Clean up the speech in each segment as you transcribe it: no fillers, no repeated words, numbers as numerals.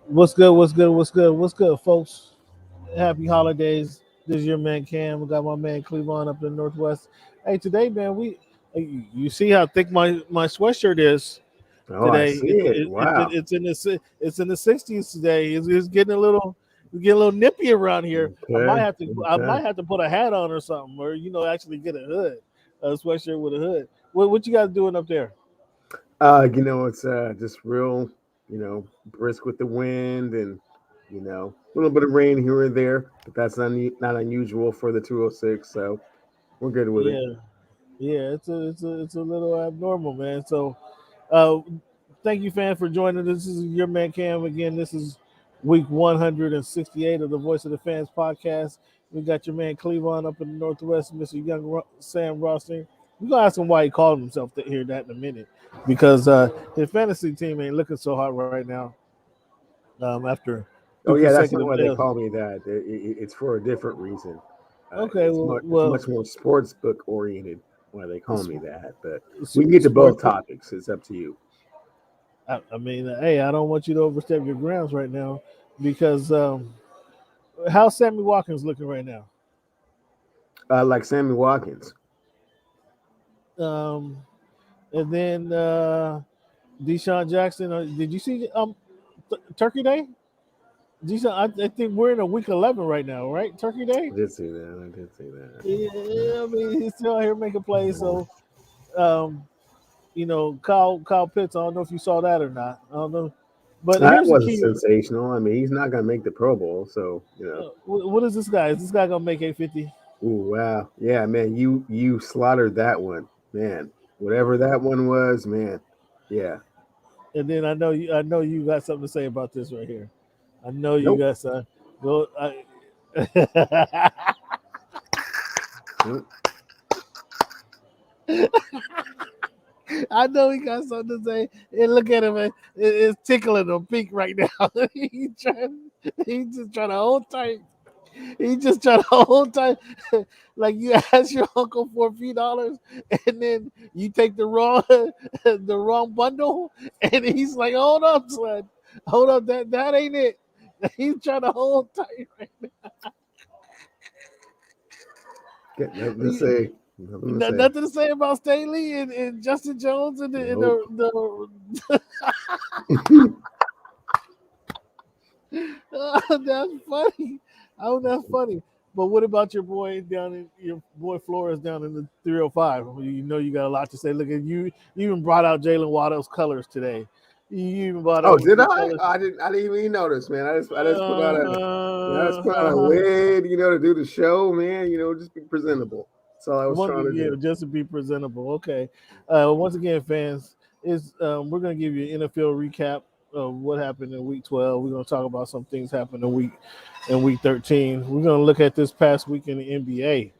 What's good? What's good? What's good? What's good, folks? Happy holidays. This is your man Cam. We got my man Cleveland up in the Northwest. Hey, today, man, you see how thick my sweatshirt is Oh, I today. see it. Wow. It's in the 60s today. It's getting a little nippy around here. Okay. I Okay. might have to put a hat on or something, or actually get a hood, a sweatshirt with a hood. What you guys doing up there? It's just real, brisk with the wind and a little bit of rain here and there, but that's not unusual for the 206, so we're good with it. Yeah, yeah. It's a little abnormal, man. So Uh, thank you, fan, for joining. This is your man Cam again. This is week 168 of the Voice of the Fans podcast. We got your man Cleveland up in the Northwest, Mr. Sam Rossing. We're gonna ask him why he called himself hear that in a minute, because his fantasy team ain't looking so hot right now. After two Oh yeah, that's not consecutive why they fails. call me that. It's for a different reason. Okay, It's well, much more sports book oriented why they call me that. But we can get to both sports. topics. It's up to you. I mean, hey, I don't want you to overstep your grounds right now, because how's Sammy Watkins looking right now? Like Sammy Watkins. Um, and then Deshaun Jackson. Did you see Turkey Day? Deshaun, I think we're in a week 11 right now, right? Turkey Day. I did see that. I did see that. Yeah, I mean he's still out here making plays. So, um, Kyle Pitts. I don't know if you saw that or not. I don't know, but That here's the wasn't key. sensational. I mean, he's not going to make the Pro Bowl, so What is this guy? Is this guy gonna make 850? Ooh, wow, yeah, man, you slaughtered that one, man. Whatever that one was, man. Yeah. And then I know you got something to say about this right here. I know you Nope. got some. Go. Nope. I know he got something to say. And look at him, man. It's tickling him pink right now. He just trying to hold tight. He just trying to hold tight. Like you ask your uncle for $3, and then you take the wrong the wrong bundle, and he's like, "Hold up, son. Hold up. That ain't it." He's trying to hold tight right Got nothing to now. say. Nothing to say. Nothing to say about Staley and Justin Jones and Nope. the that's funny. Oh, that's funny. But what about your boy Flores down in the 305? You know you got a lot to say. Look at you. You even brought out Jalen Waddle's colors today. You even brought Oh, out did the I? colors. I didn't even notice, man. I just put on I just put on a Uh, lid, to do the show, man. Just be presentable. That's all I was Once trying to again, do. just to be presentable. Okay. Once again, fans, is we're gonna give you an NFL recap of what happened in Week 12. We're gonna talk about some things happened in Week 13. We're gonna look at this past week in the NBA.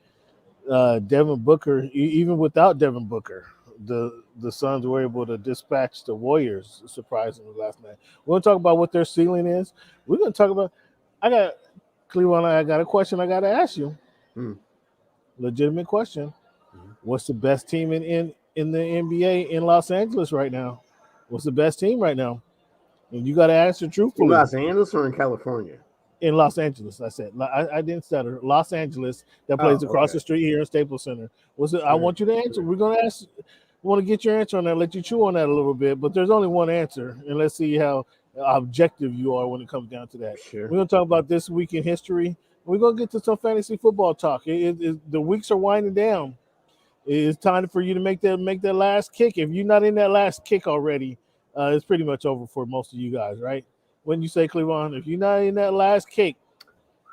Devin Booker, even without Devin Booker, the Suns were able to dispatch the Warriors surprisingly last night. We're gonna talk about what their ceiling is. We're gonna talk about. I got Cleveland. I got a question I got to ask you. Hmm. Legitimate question. Mhm. What's the best team in the NBA in Los Angeles right now? What's the best team right now? And you got to answer In truthfully. Los Angeles or in California? In Los Angeles, I said. I didn't stutter. Los Angeles, that plays Oh, across okay. the street here in Staples Center. What's it? I Sure. want you to answer. Sure. We're gonna ask. Want to get your answer on that? Let you chew on that a little bit. But there's only one answer, and let's see how objective you are when it comes down to that. Sure. We're gonna talk about this week in history. We're gonna get to some fantasy football talk. The weeks are winding down. It's time for you to make that last kick. If you're not in that last kick already, it's pretty much over for most of you guys, right? When you say Cleveland, if you're not in that last kick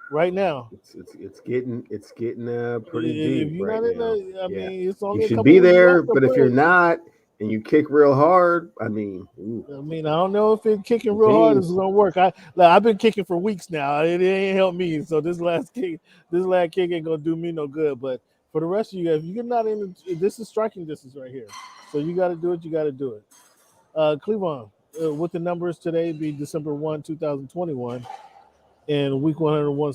right now, It's getting pretty if deep you're right not in now. that, I Yeah, mean, it's you only a should couple be weeks there, left to but if you're play. not and you kick real hard, I mean, ooh, I mean, I don't know if it kicking some real hard is teams. gonna work. I've been kicking for weeks now. It ain't helped me. So this last kick ain't gonna do me no good. But for the rest of you guys, if you're not in, this is striking distance right here. So you got to do it. You got to do it. Cleveland, with the numbers today be December 1, 2021, and week 101,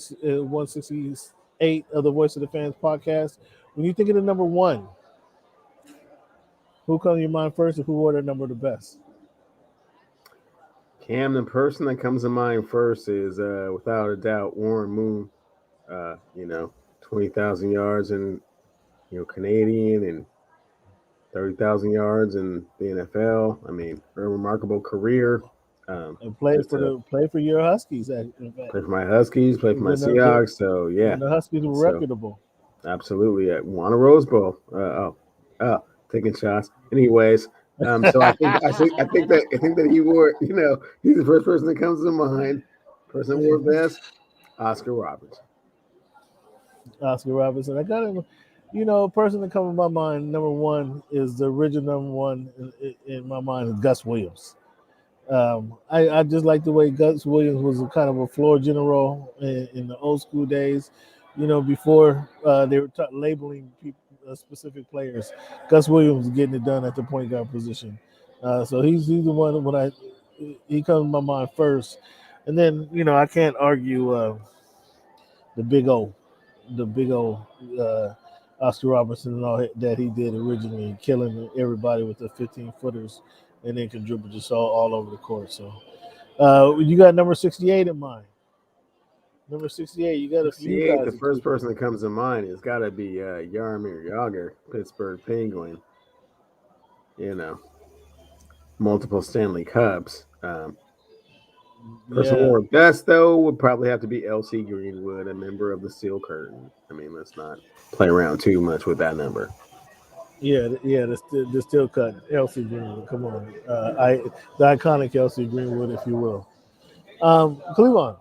168 of the Voice of the Fans podcast. When you think of the number one, who comes to your mind first and who wore their number the best? Cam, the person that comes to mind first is without a doubt Warren Moon. 20,000 yards and Canadian and 30,000 yards in the NFL. I mean, a remarkable career. And play Just for your Huskies. In fact, play for my Huskies, play for my when Seahawks. So yeah, when the Huskies were so reputable. absolutely, won a Rose Bowl. Taking shots. Anyways, so I think that he wore. He's the first person that comes to mind. Person that wore best, Oscar Roberts. Oscar Robertson. I got him. A person that comes to my mind, number one, is the original number one in my mind is Gus Williams. I just like the way Gus Williams was a kind of a floor general in the old school days. Before they were labeling people, specific players. Gus Williams was getting it done at the point guard position. So he's the one when he comes to my mind first, and then I can't argue the big O, the big O. Oscar Robertson and all that he did originally, killing everybody with the 15 footers and then can dribble just all over the court. So you got number 68 in mind. Number 68, you got a few 68, guys. the first person that comes to mind has got to be Jaromir Jagr, Pittsburgh Penguin. Multiple Stanley Cups. Person Yeah, more best though would probably have to be L.C. Greenwood, a member of the Steel Curtain. I mean, let's not play around too much with that number. yeah. The still cut L.C. Greenwood. Come on, the iconic L.C. Greenwood, if you will. Cleveland.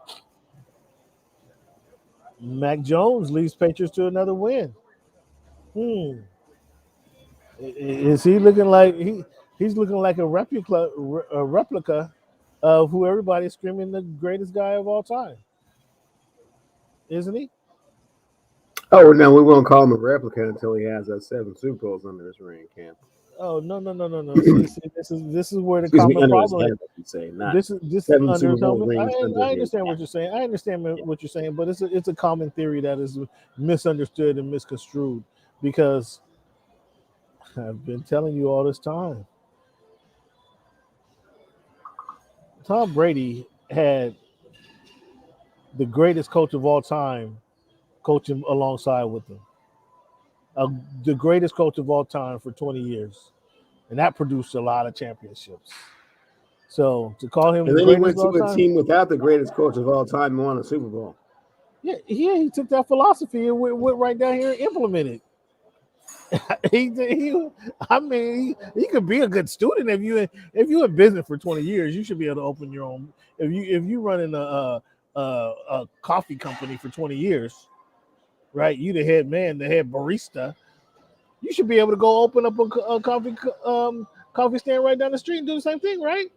Mac Jones leads Patriots to another win. Hmm. Is he looking like he's looking like a replica of who everybody's screaming the greatest guy of all time, isn't he? Oh no, we won't call him a replica until he has 7 Super Bowls under his ring, Cam. Oh no. See, this is where the Excuse me, common under his problem. head, I should say, not This is seven under Super Bowl common. rings under I his understand what hat. you're saying. I understand Yeah. what you're saying, but it's a common theory that is misunderstood and misconstrued because I've been telling you all this time. Tom Brady had the greatest coach of all time coaching alongside with him. Uh, the greatest coach of all time for 20 years. And that produced a lot of championships. So to call him And the then he greatest went of to all a time, team without the greatest coach of all time and won a Super Bowl. he took that philosophy and went right down here and implemented. I mean, he could be a good student if you in business for 20 years. You should be able to open your own. If you running a coffee company for 20 years, right? You the head man, the head barista. You should be able to go open up a coffee stand right down the street and do the same thing, right?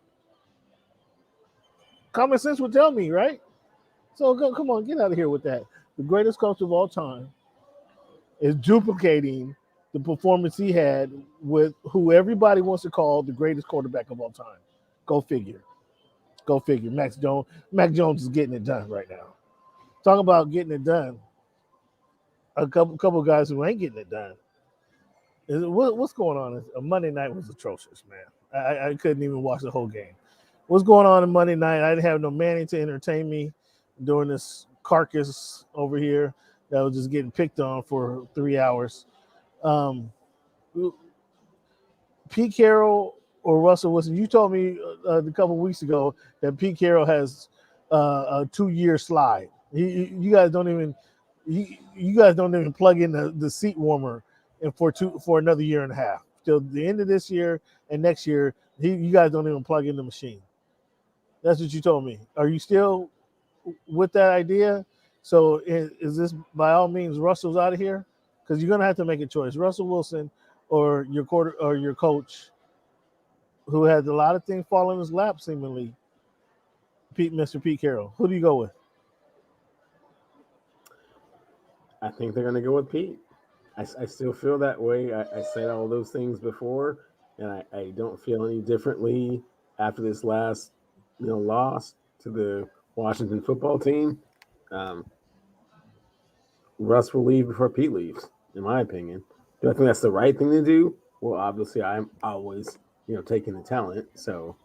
Common sense would tell me, right? So come on, get out of here with that. The greatest coach of all time is duplicating the performance he had with who everybody wants to call the greatest quarterback of all time. Go figure. Go figure. Mac Jones is getting it done right now. Talk about getting it done. A couple guys who ain't getting it done. What's going on? Monday night was atrocious, man. I couldn't even watch the whole game. What's going on Monday night? I didn't have no Manning to entertain me during this carcass over here that was just getting picked on for 3 hours. Um, Pete Carroll or Russell Wilson. You told me a couple weeks ago that Pete Carroll has a 2-year slide. You guys don't even plug in the seat warmer and for another year and a half till the end of this year and next year. You guys don't even plug in the machine. That's what you told me. Are you still with that idea? So is this by all means Russell's out of here? Because you're gonna have to make a choice: Russell Wilson or your coach, who had a lot of things fall in his lap seemingly. Mr. Pete Carroll. Who do you go with? I think they're going to go with Pete. I still feel that way. I said all those things before, and I don't feel any differently after this last loss to the Washington football team. Um, Russ will leave before Pete leaves, in my opinion. Do I think that's the right thing to do? Well, obviously, I'm always taking the talent. So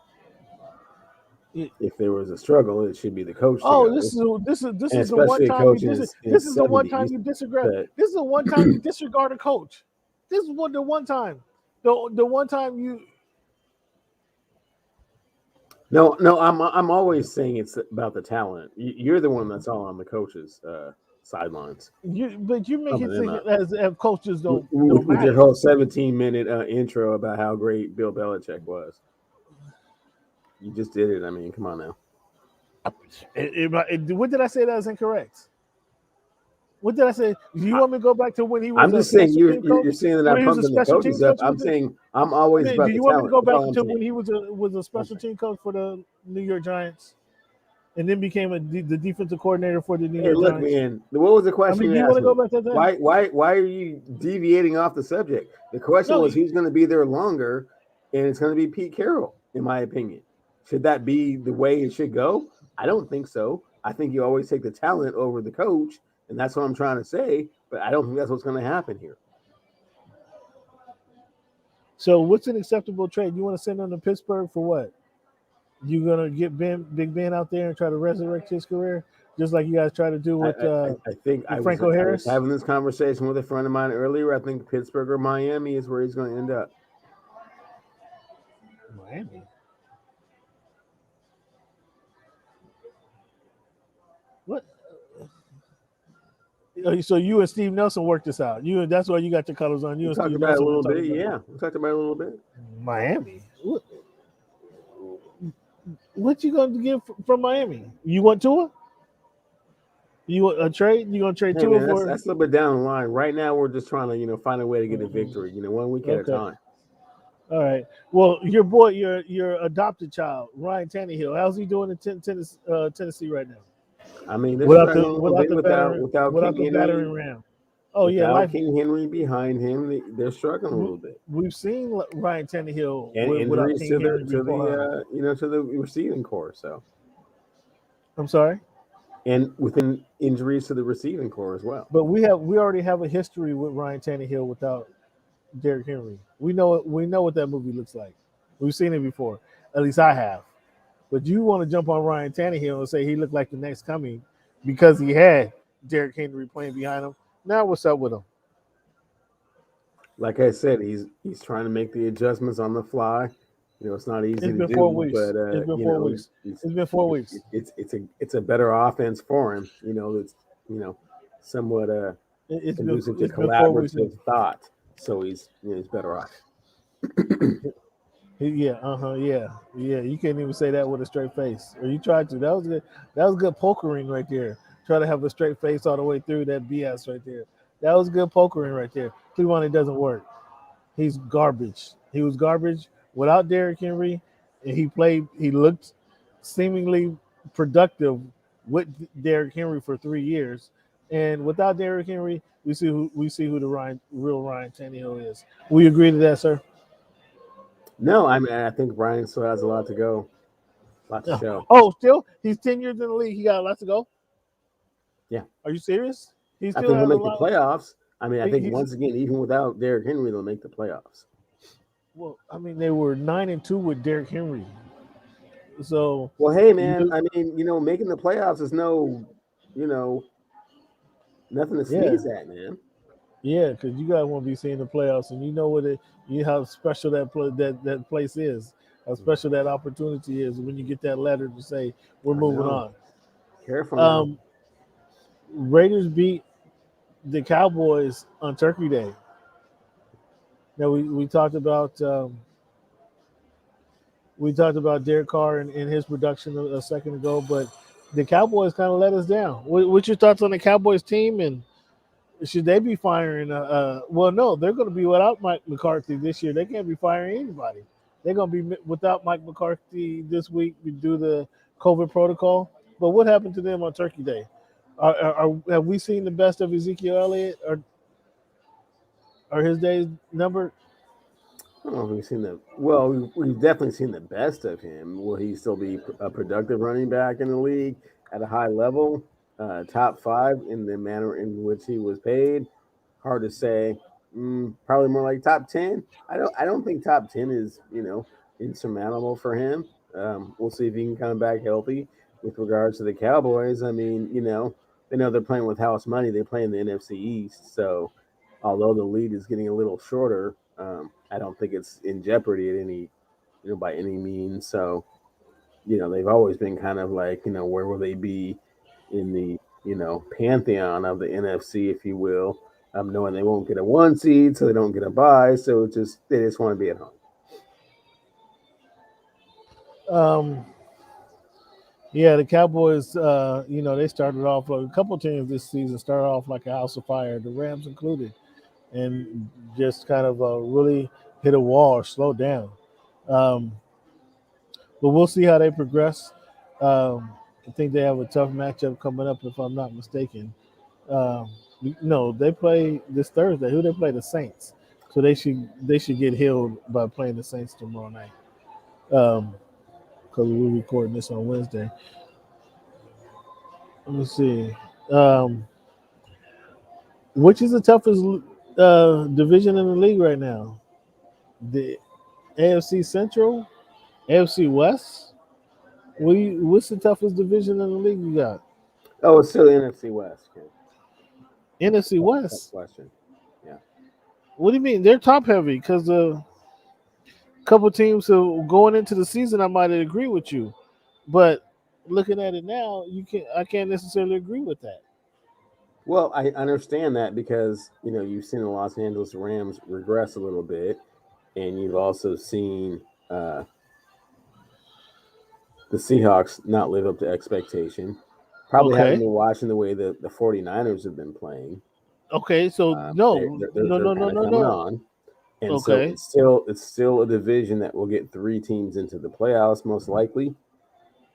If there was a struggle, it should be the coach to Oh, go, this and is the one especially a time coach in this his is the one time 70s. you disregard. But This is the one time you disregard a coach. This is the one time. The one time you no, I'm always saying it's about the talent. You're the one that's all on the coach's sidelines, but you make pumping it them seem up as if coaches don't with your matter. whole 17-minute intro about how great Bill Belichick was. You just did it. I mean, come on now. What did I say that was incorrect? What did I say? Do you want me to go back to when he was I'm a just saying special team coach? you're saying that When I'm he was a pumping the special coaches team up. coach I'm with the saying I'm I always mean, do about the you want me to talent. go That's back all I'm to saying. when he was a I'm special saying. team coach for the New York Giants, and then became the defensive coordinator for the New Hey, York look, Giants? man. What was the I question mean, you do you want asked to go me? back to that? Why are you deviating off the subject? The question No, was who's going to be there longer, and it's going to be Pete Carroll, in my opinion. Should that be the way it should go? I don't think so. I think you always take the talent over the coach, and that's what I'm trying to say. But I don't think that's what's going to happen here. so what's an acceptable trade? You want to send him to Pittsburgh for what? You gonna get Big Ben out there and try to resurrect his career, just like you guys try to do I think with Franco I was Harris? having this conversation with a friend of mine earlier. I think Pittsburgh or Miami is where he's going to end up. Miami. What? So you and Steve Nelson worked this out. That's why you got your colors on. We You and talked Steve about it a Nelson were little talking bit. about Yeah, we talked about it a little bit. Miami. What you gonna get from Miami? You want Tua? You want a trade? You gonna trade Hey Tua man, for? that's a little bit down the line. Right now, we're just trying to find a way to get a victory. 1 week at a Okay. time. All right. Well, your boy, your adopted child, Ryan Tannehill. How's he doing in Tennessee right now? I mean, they're struggling a little Without bit the veteran without without King the Henry. battering ram. Oh yeah, Without life. King Henry behind him, they're struggling a we- little bit. We've seen Ryan Tannehill And without injuries King Henry to before. the to the receiving core. So I'm sorry, and within injuries to the receiving core as well. but we already have a history with Ryan Tannehill without Derrick Henry. We know what that movie looks like. We've seen it before. At least I have. But you want to jump on Ryan Tannehill and say he looked like the next coming because he had Derrick Henry playing behind him. Now what's up with him? Like I said, he's trying to make the adjustments on the fly. It's not easy It's to been 4 do, weeks. but It's been 4 weeks. It's been 4 weeks. it's a better offense for him. It's somewhat conducive to It's been 4 weeks. collaborative thought. So he's better off. Yeah, yeah. You can't even say that with a straight face. Or you tried to. That was good. That was good pokering right there. Try to have a straight face all the way through that BS right there. That was good pokering right there. Cleveland, it doesn't work. He's garbage. He was garbage without Derrick Henry, and he played. He looked seemingly productive with Derrick Henry for 3 years, and without Derrick Henry, we see who the real Ryan Tannehill is. We agree to that, sir. No, I mean I think Brian still has a lot to go, a lot to show. Oh, still he's 10 years in the league. He got a lot to go. Yeah, Are you serious? He I still think he'll has a make the lot. playoffs. I mean, I think He's once again, even without Derrick Henry, they'll make the playoffs. well. I mean, they were 9-2 with Derrick Henry. So Well, hey man, you, I mean, making the playoffs is you know, nothing to yeah, sneeze at, man. yeah, because you guys want to be seeing the playoffs, and you know what how special that place is, how special that opportunity is when you get that letter to say we're I moving know. on. Careful now. Um, Raiders beat the Cowboys on Turkey Day. Now we talked about Derek Carr and his production a second ago, but the Cowboys kind of let us down. What's your thoughts on the Cowboys team, and should they be firing? Well, no, they're going to be without Mike McCarthy this year. They can't be firing anybody. They're going to be without Mike McCarthy this week due to the COVID protocol. But what happened to them on Turkey Day? Have we seen the best of Ezekiel Elliott? Or are his days numbered? I don't know if we've seen the well. We've definitely seen the best of him. Will he still be a productive running back in the league at a high level, top five in the manner in which he was paid? Hard to say. Probably more like top 10. I don't think top 10 is insurmountable for him. We'll see if he can come back healthy. With regards to the Cowboys, I mean, they know they're playing with house money. They play in the NFC East, so although the lead is getting a little shorter, I don't think it's in jeopardy at any, by any means. So, they've always been kind of like, where will they be in the, pantheon of the NFC, if you will, knowing they won't get a 1 seed, so they don't get a bye. So they just want to be at home. Yeah, the Cowboys, they started off a couple teams this season started off like a house of fire, the Rams included, and just kind of really hit a wall or slow down. Um, but we'll see how they progress. I think they have a tough matchup coming up, if I'm not mistaken. Um, no, they play this Thursday. Who they play? The Saints. So they should get healed by playing the Saints tomorrow night. Because we're recording this on Wednesday. Let me see. Which is the toughest division in the league right now? The AFC Central, AFC West. What's the toughest division in the league you got? Oh, it's still the NFC West. Okay. NFC West. Question. Yeah. What do you mean? They're top heavy because a couple teams going into the season, I might agree with you, but looking at it now, I can't necessarily agree with that. Well, I understand that because you've seen the Los Angeles Rams regress a little bit, and you've also seen the Seahawks not live up to expectation. Probably haven't been watching the way the 49ers have been playing. Okay, so no. On. And so it's still a division that will get 3 teams into the playoffs, most likely.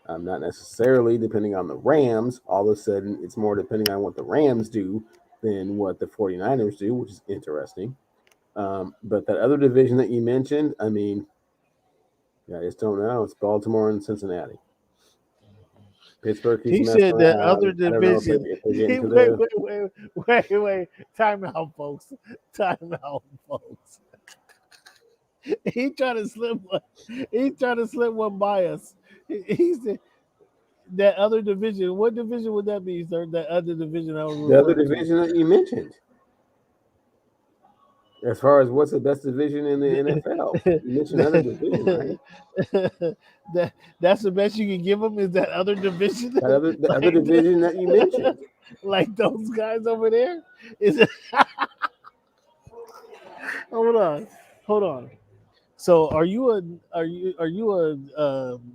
Not necessarily depending on the Rams. All of a sudden, it's more depending on what the Rams do than what the 49ers do, which is interesting. But that other division that you mentioned, I mean, I just don't know. It's Baltimore and Cincinnati. Pittsburgh keeps messing around. He said that other division. Wait. Time out, folks. He trying to slip one. He's trying to slip one by us. He said that other division. What division would that be, sir? That other division the other division that you mentioned. As far as what's the best division in the NFL, you mentioned other division, right? That's the best you can give them is that other division. The other division that you mentioned, like those guys over there. Is it? Hold on. So, are you a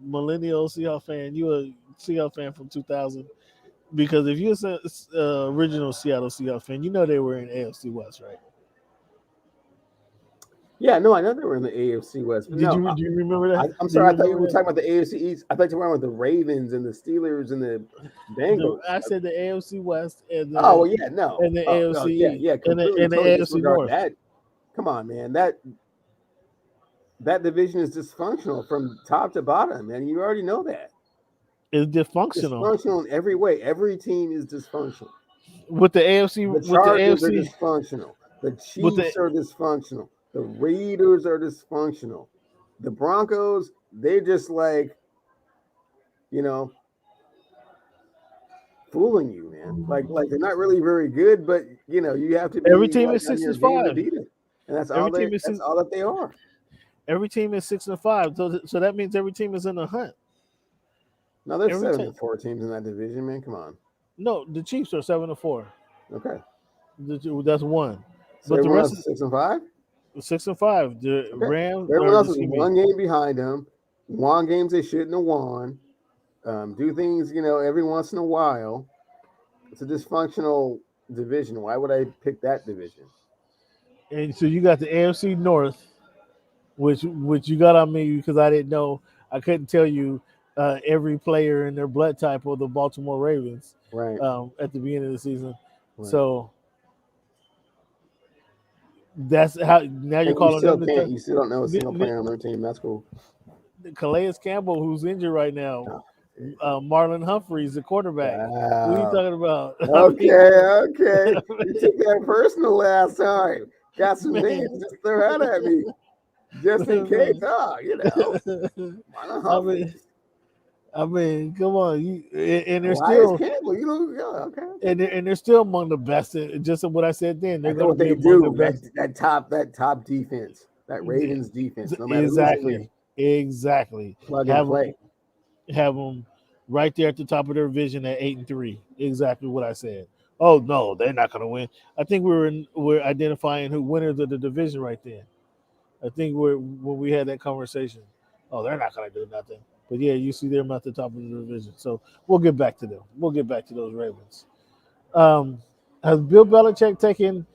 millennial Seahawks fan? You a Seahawks fan from 2000? Because if you're a original Seattle Seahawks fan, you know they were in AFC West, right? Yeah, no, I know they were in the AFC West. Do you remember that? I'm sorry, I thought you were talking about the AFC East. I thought you were talking about the Ravens and the Steelers and the Bengals. I said the AFC West and the and the AFC East. and the AFC North. Come on, man. That division is dysfunctional from top to bottom, man. You already know that. It's dysfunctional. Dysfunctional in every way. Every team is dysfunctional. With the AFC, the Chargers are dysfunctional. The Chiefs are dysfunctional. The Raiders are dysfunctional. The Broncos, they're just like, fooling you, man. Like they're not really very good, but you have to be. Every team is 6-5, and that's all that they are. Every team is 6-5, so that means every team is in the hunt. No, there's 7-4 teams in that division, man. Come on. No, the Chiefs are 7-4. Okay, that's one. So but the rest is 6-5. 6-5. The Rams. Everyone else is one game behind them. Won games they shouldn't have won. Do things, every once in a while. It's a dysfunctional division. Why would I pick that division? And so you got the AFC North, which you got on me because I didn't know. I couldn't tell you every player and their blood type of the Baltimore Ravens right at the beginning of the season. Right. So that's how now you're calling them. You still don't know a single player on their team. That's cool. Calais Campbell, who's injured right now. Marlon Humphreys, the quarterback. Wow. What are you talking about? Okay. You took that personal last time. Got some names just throw out at me. just in case. Why not I Humphreys? mean, come on, and they're Why is still Campbell? Okay. and they're still among the best. Just what I said then, they're I know going to what they be could among the do. best. That top defense, that Ravens defense. No matter who's in there, Exactly. plug and play. Have them right there at the top of their division at 8-3. Exactly what I said. Oh no, they're not going to win. I think we're identifying who winners of the division right then. I think when we had that conversation. Oh, they're not going to do nothing. But yeah, you see them at the top of the division. So we'll get back to them. We'll get back to those Ravens. Has Bill Belichick taken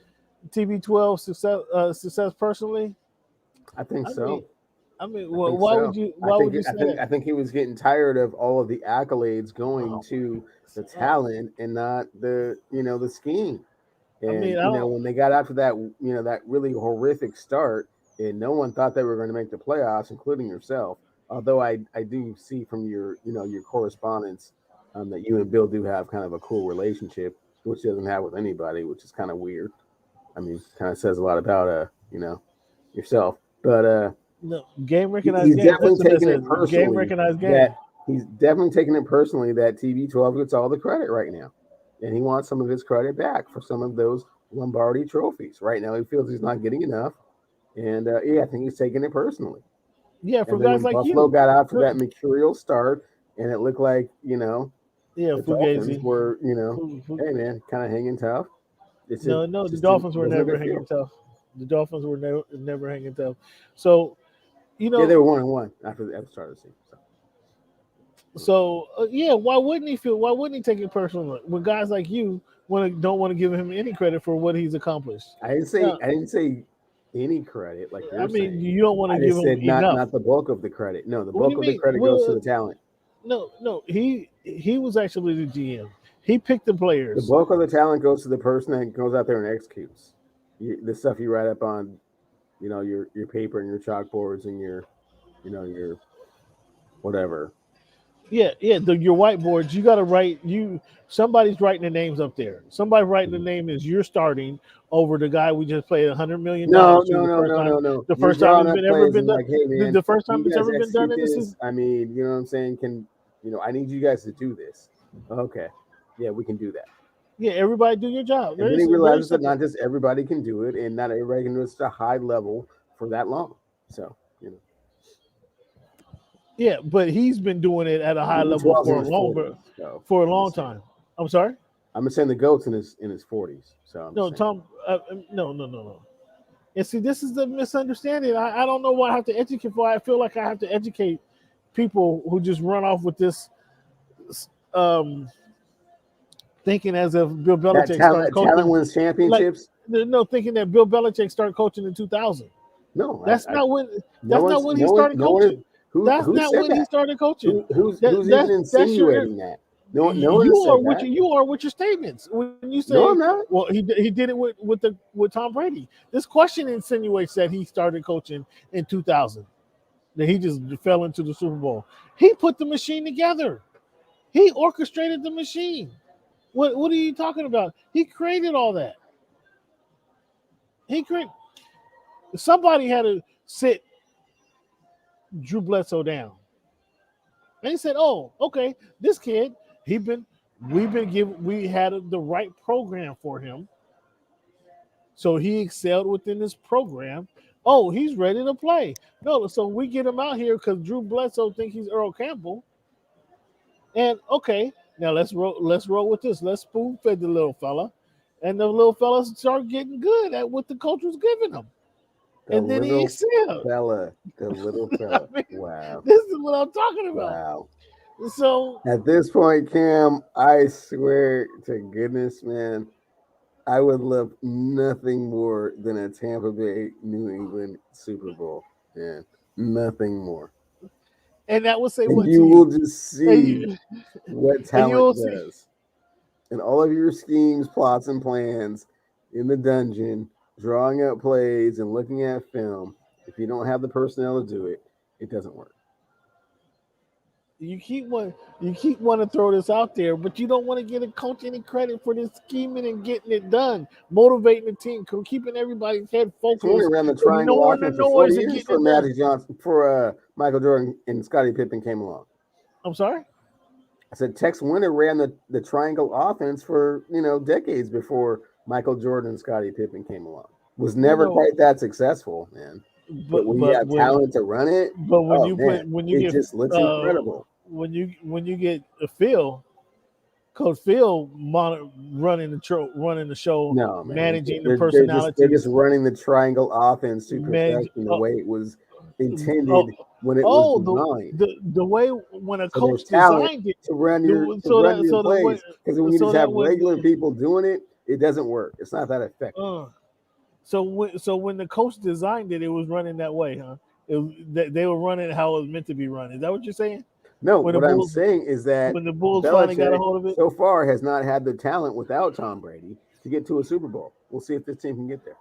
TB12 success personally? I think I so. Why would you say that? I think he was getting tired of all of the accolades going to the talent and not the the scheme. And when they got after that that really horrific start, and no one thought they were going to make the playoffs, including yourself. Although I do see from your your correspondence that you and Bill do have kind of a cool relationship, which he doesn't have with anybody, which is kind of weird. I mean, kind of says a lot about yourself. But no, game recognized he's game. definitely taking it personally. Game recognized game. That he's definitely taking it personally that TB12 gets all the credit right now, and he wants some of his credit back for some of those Lombardi trophies. Right now, he feels he's not getting enough, and I think he's taking it personally. Yeah, for guys like Buffalo you. got out for that mercurial start, and it looked like yeah, the Dolphins were hey man, kind of hanging tough. The Dolphins were never hanging tough. The Dolphins were never hanging tough. So, they were 1-1 after the start of the season. So why wouldn't he Why wouldn't he take it personally when guys like you don't want to give him any credit for what he's accomplished? I didn't say any credit like you're saying. You don't want to give him enough. Not the bulk of the credit. No, the bulk of the credit goes to the talent. No. He was actually the GM. He picked the players. The bulk of the talent goes to the person that goes out there and executes the stuff you write up on, your paper and your chalkboards and your whatever. Yeah. Your whiteboards. You got to write. Somebody's writing the names up there. Somebody writing the name is you're starting over the guy we just played $100 million. No. The first time it's ever been done. Like, hey, man, the first time it's ever been done in this. I mean, you know what I'm saying? I need you guys to do this. Okay. Yeah, we can do that. Yeah, everybody do your job. And then he realizes that not just everybody can do it, and not everybody can do it at a high level for that long. So, Yeah, but he's been doing it at a high level for a long time. I'm sorry. I'm saying the GOAT's in his 40s. So Tom. No. And see, this is the misunderstanding. I don't know what I have to educate for. I feel like I have to educate people who just run off with this, thinking as if Bill Belichick started coaching. Talent wins championships. Thinking that Bill Belichick started coaching in 2000. No, that's not when he started coaching. That's not when he started coaching. Who's even insinuating that? You are with your statements when you say. No, I'm not. Well, he did it with Tom Brady. This question insinuates that he started coaching in 2000. That he just fell into the Super Bowl. He put the machine together. He orchestrated the machine. What are you talking about? He created all that. Somebody had to sit Drew Bledsoe down. And he said, "Oh, okay, this kid, we had the right program for him. So he excelled within this program. Oh, he's ready to play. No, so we get him out here because Drew Bledsoe think he's Earl Campbell. And okay, now let's roll with this. Let's spoon fed the little fella, and the little fella start getting good at what the coach was giving him. And then he excelled. The little fella. Wow. This is what I'm talking about. Wow. So at this point, Cam, I swear to goodness, man, I would love nothing more than a Tampa Bay New England Super Bowl. Man, nothing more. And that will say and what you will just see what talent does. And all of your schemes, plots, and plans in the dungeon, drawing up plays and looking at film, if you don't have the personnel to do it, it doesn't work. You keep want to throw this out there, but you don't want to give a coach any credit for this scheming and getting it done, motivating the team, keeping everybody's head Twenty focused, ran the triangle ignoring the offense for 40 noise and years getting for it done. Magic Johnson, for Michael Jordan and Scottie Pippen came along. I'm sorry. I said Tex Winter ran the triangle offense for decades before Michael Jordan and Scottie Pippen came along. Was never quite that successful, man. But when you have talent to run it, when it just looks incredible. When you get a Phil, Coach Phil running the show, no, man. managing the personalities. They're just running the triangle offense to perfection the way it was intended when it was designed. The way when a coach designed it to run your plays, because when you just have regular people doing it, it doesn't work. It's not that effective. So when the coach designed it, it was running that way, huh? They were running how it was meant to be run. Is that what you're saying? No, what I'm saying is that when the Bulls finally got a hold of it, so far has not had the talent without Tom Brady to get to a Super Bowl. We'll see if this team can get there.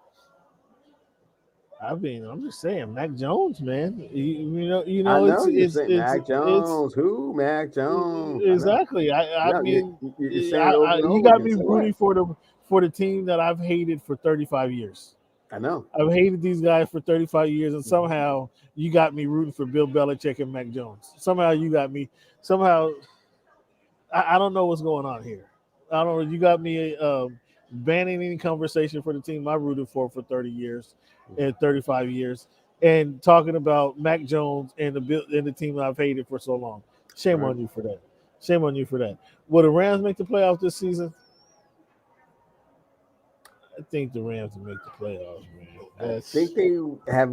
I mean, I'm just saying, Mac Jones, man. You know, it's Mac Jones. Who? Mac Jones. Exactly. I mean, you got me rooting for the team that I've hated for 35 years. I know. I've hated these guys for 35 years, and somehow you got me rooting for Bill Belichick and Mac Jones. Somehow you got me. Somehow, I don't know what's going on here. I don't know. You got me banning any conversation for the team I rooted for 30 years and 35 years, and talking about Mac Jones and the team I've hated for so long. Shame on you for that. Shame on you for that. Will the Rams make the playoffs this season? I think the Rams will make the playoffs, man. I think they have,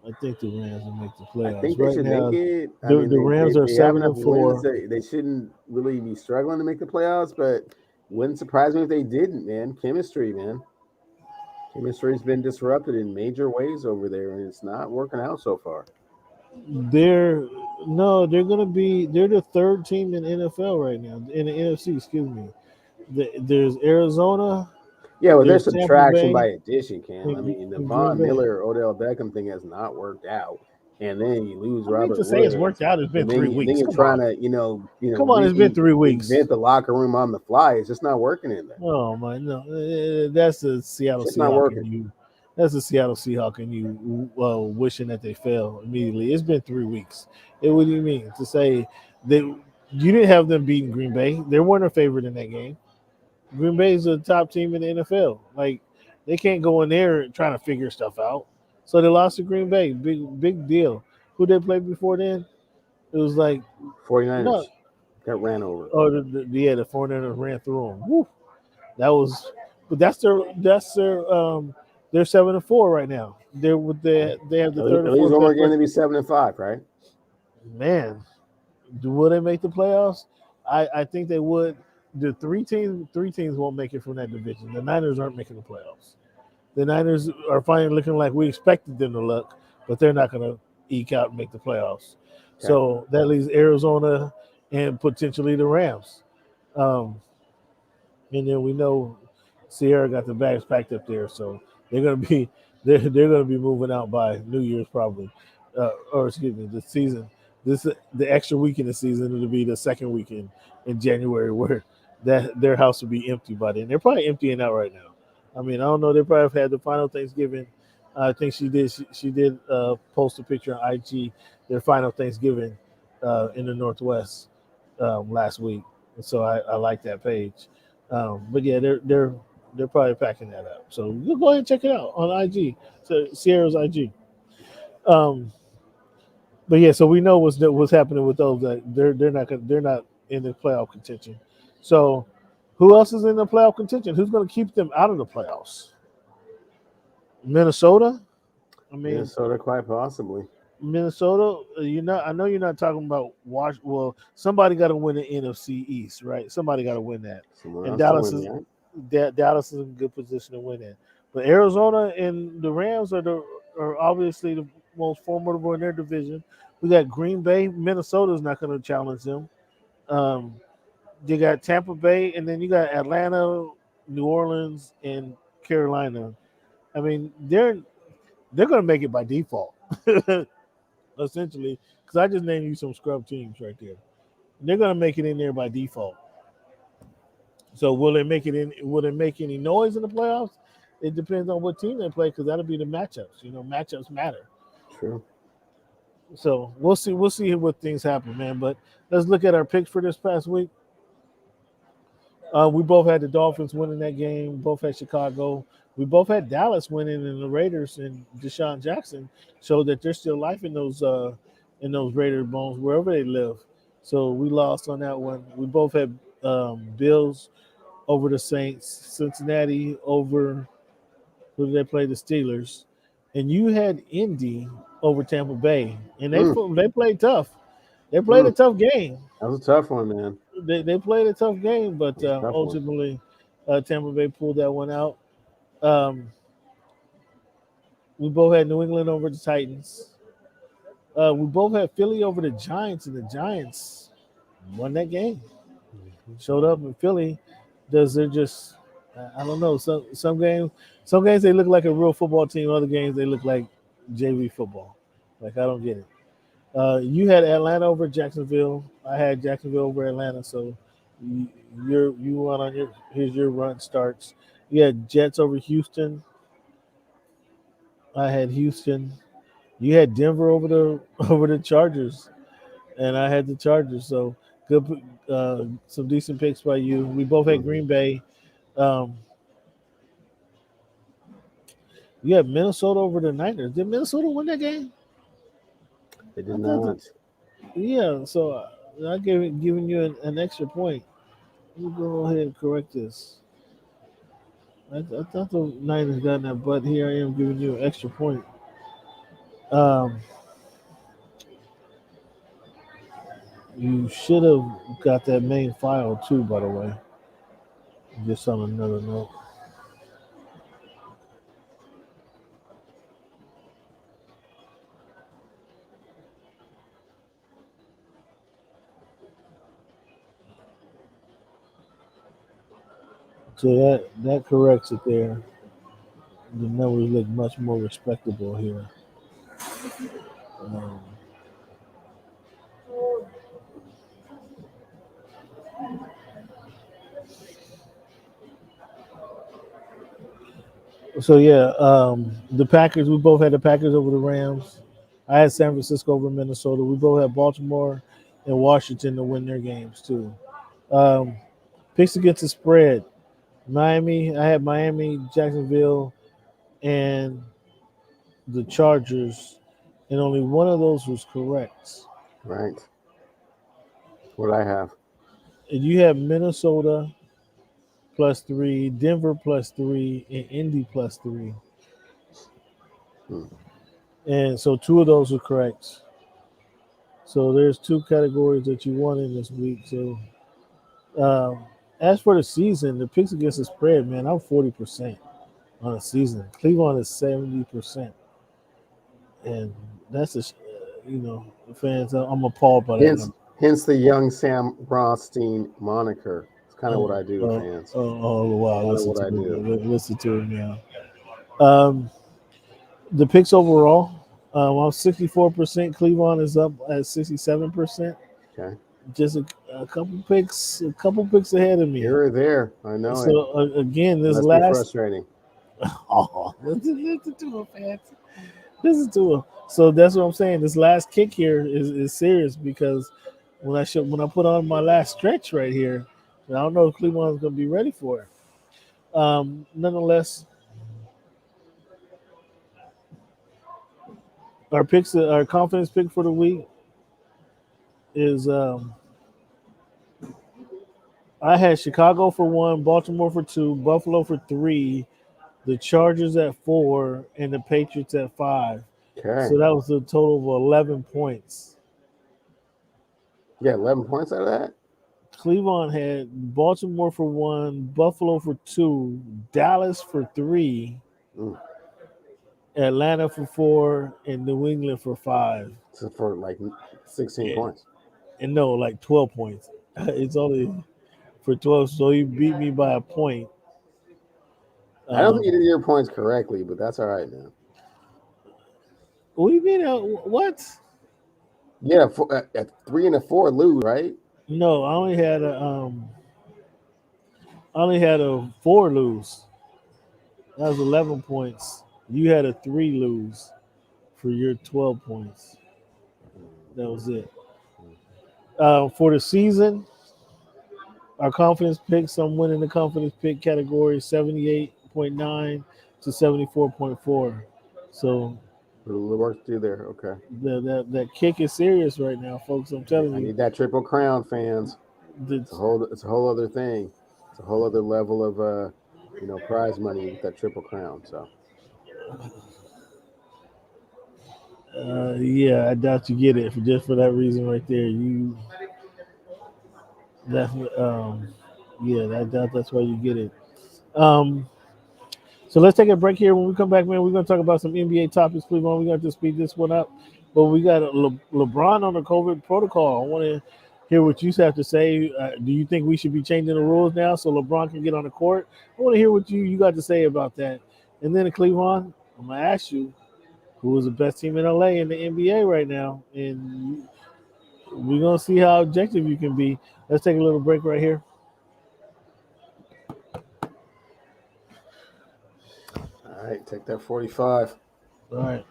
I think the Rams will make the playoffs. I think they should make it. The Rams are 7-4. They shouldn't really be struggling to make the playoffs, but wouldn't surprise me if they didn't, man. Chemistry's been disrupted in major ways over there, and it's not working out so far. They're the third team in the NFL right now, in the NFC, excuse me. There's Arizona. Yeah, well, there's subtraction by addition, Cam. I mean, the Von Miller, Odell Beckham thing has not worked out. And then you lose Robert Woods. To say it's worked out, it's been 3 weeks. Then you're trying to, come on, it's been 3 weeks. Invent the locker room on the fly. It's just not working in there. Oh my, no, that's the Seattle Seahawks. It's not working. That's the Seattle Seahawks, and you wishing that they fail immediately. It's been 3 weeks. What do you mean to say that you didn't have them beating Green Bay? They weren't a favorite in that game. Green Bay is the top team in the NFL. Like, they can't go in there trying to figure stuff out. So they lost to Green Bay. Big deal. Who they played before then? It was like 49ers. That ran over. Oh, the 49ers ran through them. Woo. But that's their they're 7-4 right now. They have the third. At least one more game to be 7-5, right? Man, will they make the playoffs? I think they would. The three teams won't make it from that division. The Niners aren't making the playoffs. The Niners are finally looking like we expected them to look, but they're not going to eke out and make the playoffs. Okay. So that leaves Arizona and potentially the Rams. And then we know Sierra got the bags packed up there, so they're going to be moving out by New Year's probably, or excuse me, the season. The extra week in the season it'll be the second weekend in January where their house will be empty by then. They're probably emptying out right now. I mean, I don't know. They probably have had the final Thanksgiving. I think she did post a picture on IG their final Thanksgiving in the Northwest last week. And so I like that page. But yeah, they're probably packing that up. So you go ahead and check it out on IG. So Sierra's IG. But yeah, so we know what's happening with those. That they're not in the playoff contention. So who else is in the playoff contention? Who's going to keep them out of the playoffs? Minnesota. Minnesota, quite possibly. Minnesota. I know you're not talking about Washington. Well, somebody got to win the NFC East, right? Somebody got to win that. And Dallas is in a good position to win it. But Arizona and the Rams are obviously the most formidable in their division. We got Green Bay. Minnesota's not going to challenge them. You got Tampa Bay, and then you got Atlanta, New Orleans, and Carolina. I mean, they're going to make it by default. essentially, because I just named you some scrub teams right there. They're going to make it in there by default. So will it make it in? Will it make any noise in the playoffs? It depends on what team they play because that'll be the matchups. Matchups matter. True. So we'll see. We'll see what things happen, man. But let's look at our picks for this past week. We both had the Dolphins winning that game. Both had Chicago. We both had Dallas winning, and the Raiders and Deshaun Jackson showed that there's still life in those Raider bones wherever they live. So we lost on that one. We both had Bills over the Saints, Cincinnati over who did they play? The Steelers, and you had Indy over Tampa Bay, and they played tough. They played a tough game. That was a tough one, man. They played a tough game, but ultimately Tampa Bay pulled that one out. We both had New England over the Titans. We both had Philly over the Giants, and the Giants won that game. Showed up in Philly. They're just I don't know. Some games they look like a real football team. Other games they look like JV football. Like I don't get it. You had Atlanta over Jacksonville. I had Jacksonville over Atlanta. So you won on here's your run starts. You had Jets over Houston. I had Houston. You had Denver over the Chargers, and I had the Chargers. So good, some decent picks by you. We both had Green Bay. You had Minnesota over the Niners. Did Minnesota win that game? They did not. Yeah, so I giving you an extra point. Let me go ahead and correct this. I thought the Niners got that, but here I am giving you an extra point. You should have got that main file too, by the way. Just on another note. So that corrects it there. The numbers look much more respectable here. So yeah, the Packers. We both had the Packers over the Rams. I had San Francisco over Minnesota. We both had Baltimore and Washington to win their games too. Picks against the spread. Miami. I had Miami, Jacksonville, and the Chargers, and only one of those was correct. Right. What I have. And you have Minnesota +3, Denver +3, and Indy +3. And so two of those are correct. So there's two categories that you won in this week. So as for the season, the picks against the spread, man, I'm 40% on the season. Cleveland is 70%. And that's fans, I'm appalled by that. Hence the young Sam Rothstein moniker. It's kind of what I do, fans. Oh, wow. Listen to him now. The picks overall, I'm 64%. Cleveland is up at 67%. Okay. Just a couple picks ahead of me. You're there. I know. So again, this That's last frustrating. Oh, listen to him, fans. Listen to him. So that's what I'm saying. This last kick here is serious because when I put on my last stretch right here, I don't know if Cleveland's going to be ready for it. Nonetheless, our confidence pick for the week is I had Chicago for 1, Baltimore for 2, Buffalo for 3, the Chargers at 4, and the Patriots at 5. Okay. So that was a total of 11 points. Yeah, 11 points out of that? Cleveland had Baltimore for 1, Buffalo for 2, Dallas for 3, Atlanta for 4, and New England for 5. So for like 16 points. And no, like 12 points. It's only for 12, so you beat me by a point. I don't think you did your points correctly, but that's all right, man. We mean what? Yeah, 3 and 4 lose, right? No, I only had a 4 lose. That was 11 points. You had a 3 lose for your 12 points. That was it. For the season, our confidence pick, some win in the confidence pick category 78.9 to 74.4. So A little work to do there. Okay. that kick is serious right now, folks. I'm telling I you. need that Triple Crown, fans. It's a whole other thing. It's a whole other level of prize money with that Triple Crown. So yeah, I doubt you get it just for that reason right there. You definitely, yeah, I doubt that's why you get it. So let's take a break here. When we come back, man, we're going to talk about some NBA topics. Cleveland, we're going to speed this one up. But we got LeBron on the COVID protocol. I want to hear what you have to say. Do you think we should be changing the rules now so LeBron can get on the court? I want to hear what you got to say about that. And then, Cleveland, I'm going to ask you, who is the best team in LA in the NBA right now? And we're going to see how objective you can be. Let's take a little break right here. all right, take that 45. All right.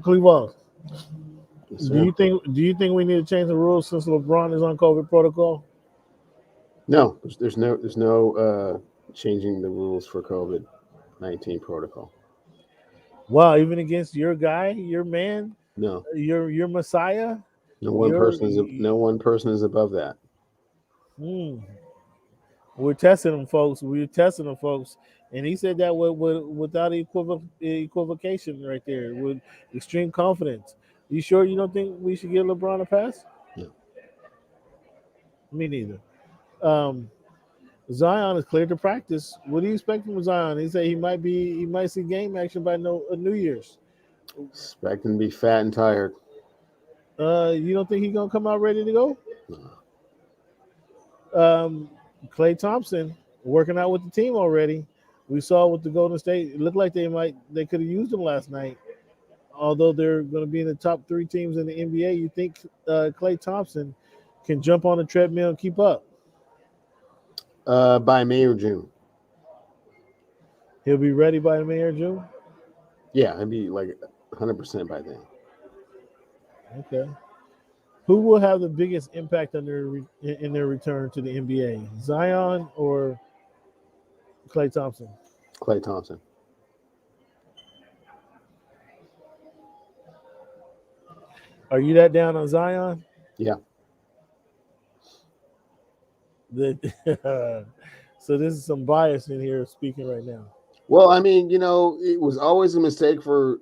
Cleveland. Yes, Do you think we need to change the rules since LeBron is on COVID protocol? No, there's no changing the rules for COVID-19 protocol. Wow, even against your guy, your man, No, your Messiah, no your one person is above that. hmm. We're testing them, folks. We're testing them, folks. And he said that without equivocation right there, with extreme confidence. You sure you don't think we should give LeBron a pass? No. Me neither. Um, Zion is cleared to practice. What do you expect from Zion? He said he might see game action by New Year's. Expect him to be fat and tired. You don't think he's gonna come out ready to go? No. Klay Thompson working out with the team already. We saw with the Golden State. It looked like they could have used him last night. Although they're going to be in the top 3 teams in the NBA, you think Klay Thompson can jump on the treadmill and keep up? By May or June. He'll be ready by May or June? Yeah, he'll be like 100% by then. Okay. Who will have the biggest impact on in their return to the NBA? Zion or Klay Thompson? Klay Thompson. Are you that down on Zion? Yeah. So this is some bias in here speaking right now. Well, I mean, it was always a mistake for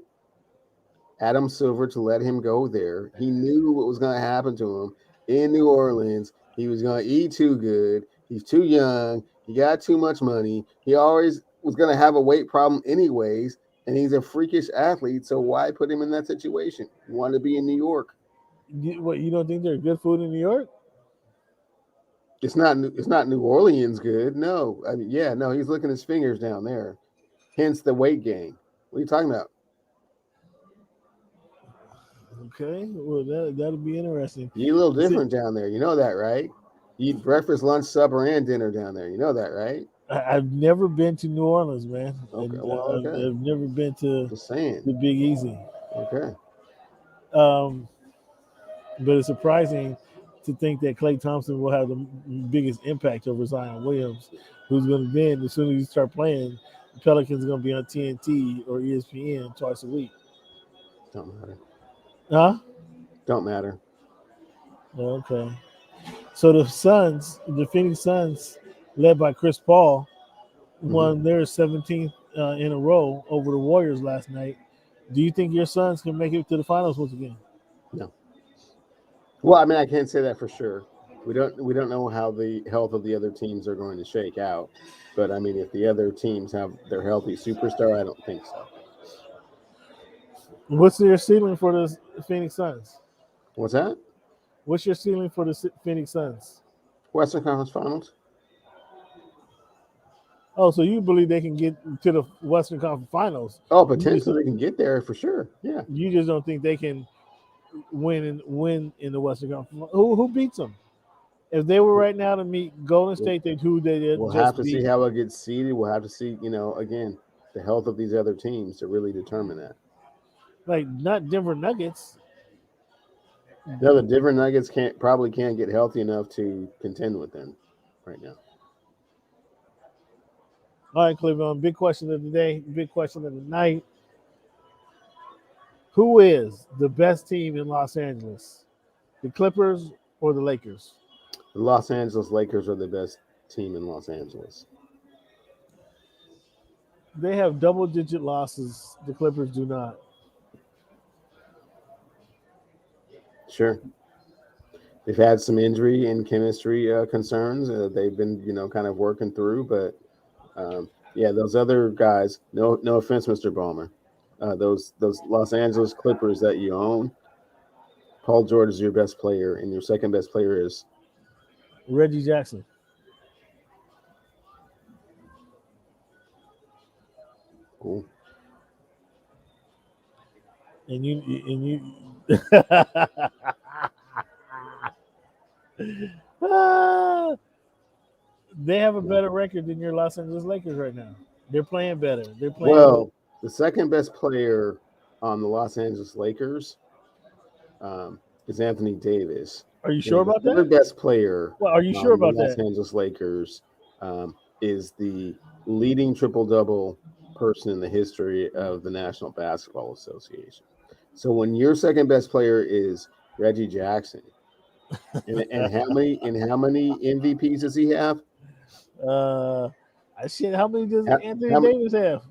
Adam Silver to let him go there. He knew what was going to happen to him in New Orleans. He was going to eat too good. He's too young. He got too much money. He always was going to have a weight problem anyways, and he's a freakish athlete, so why put him in that situation? He wanted to be in New York. You don't think they're good food in New York? It's not New Orleans good. No, I mean, yeah, no, he's licking his fingers down there. Hence the weight gain. What are you talking about? Okay, well that'll be interesting. You eat a little different down there. You know that, right? You eat breakfast, lunch, supper, and dinner down there. You know that, right? I've never been to New Orleans, man. Okay, I've never been to Just saying. the Big Easy. Okay. But it's surprising to think that Klay Thompson will have the biggest impact over Zion Williams, who's going to then, as soon as you start playing, the Pelicans are going to be on TNT or ESPN twice a week. Don't matter. Huh? Don't matter. Okay. So the Phoenix Suns, led by Chris Paul, won their 17th in a row over the Warriors last night. Do you think your Suns can make it to the finals once again? No. Well, I mean, I can't say that for sure. We don't know how the health of the other teams are going to shake out. But I mean, if the other teams have their healthy superstar, I don't think so. What's your ceiling for the Phoenix Suns? What's that? What's your ceiling for the Phoenix Suns? Western Conference Finals. Oh, so you believe they can get to the Western Conference Finals? Oh, potentially they can get there for sure. Yeah. You just don't think they can win in the Western Conference. Who beats them? If they were right now to meet Golden State, we'll have to see how it gets seeded. We'll have to see, again, the health of these other teams to really determine that. Like not Denver Nuggets. No, the Denver Nuggets probably can't get healthy enough to contend with them right now. All right, Cleveland. Big question of the day. Big question of the night. Who is the best team in Los Angeles? The Clippers or the Lakers? The Los Angeles Lakers are the best team in Los Angeles. They have double-digit losses. The Clippers do not. Sure. They've had some injury and chemistry concerns they've been, kind of working through. But, those other guys, no offense, Mr. Ballmer, those Los Angeles Clippers that you own, Paul George is your best player, and your second best player is Reggie Jackson. Cool. And you they have a better record than your Los Angeles Lakers right now. They're playing better. The second best player on the Los Angeles Lakers is Anthony Davis. Are you sure about that? The third best player. Well, are you sure about that? Los Angeles Lakers is the leading triple-double person in the history of the National Basketball Association. So when your second best player is Reggie Jackson, and how many MVPs does he have? How many does Anthony Davis have?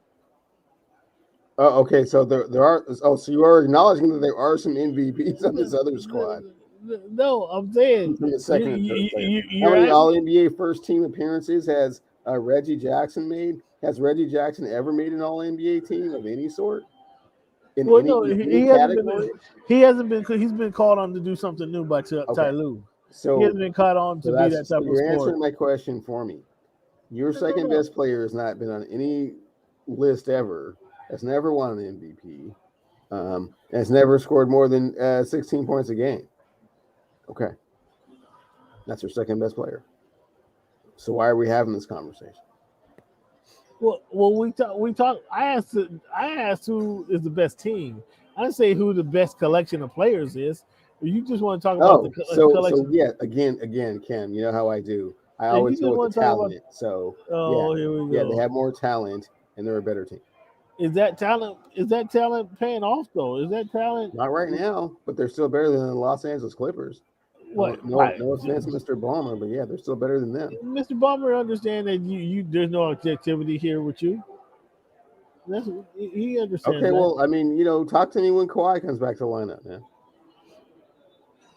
Oh, okay. So there are. Oh, so you are acknowledging that there are some MVPs on this other squad. No, I'm saying from the second and third player. How many All NBA first team appearances has Reggie Jackson made? Has Reggie Jackson ever made an All NBA team of any sort? He hasn't been. He's been called on to do something new by Ty Lue. So he hasn't been caught on to be that type of sport. You're answering my question for me. Your second best player has not been on any list ever. Has never won an MVP. Has never scored more than 16 points a game. Okay, that's your second best player. So why are we having this conversation? Well, we talk. I asked who is the best team. I didn't say who the best collection of players is. You just want to talk about the collection. So yeah, again, Cam, you know how I do. I always go with the talent. Here we go. Yeah, they have more talent and they're a better team. Is that talent paying off though? Is that talent? Not right now, but they're still better than the Los Angeles Clippers. What? No offense, Mr. Ballmer, but yeah, they're still better than them. Mr. Ballmer understand that you there's no objectivity here with you. He understands. Okay, well, I mean, talk to me when Kawhi comes back to the lineup, man.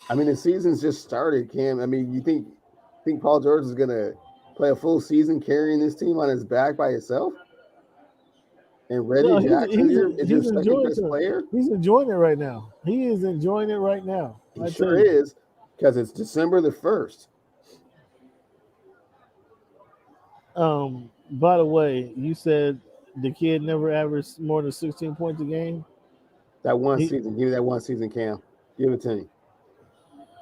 I mean, the season's just started, Cam. I mean, you think Paul George is gonna play a full season carrying this team on his back by himself? And Reggie Jackson is your second best player? He's enjoying it right now. He is enjoying it right now. He sure is, because it's December the 1st. By the way, you said the kid never averaged more than 16 points a game. That one season. Give me that one season, Cam. Give it to me.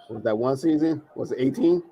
Was that one season? Was it 18?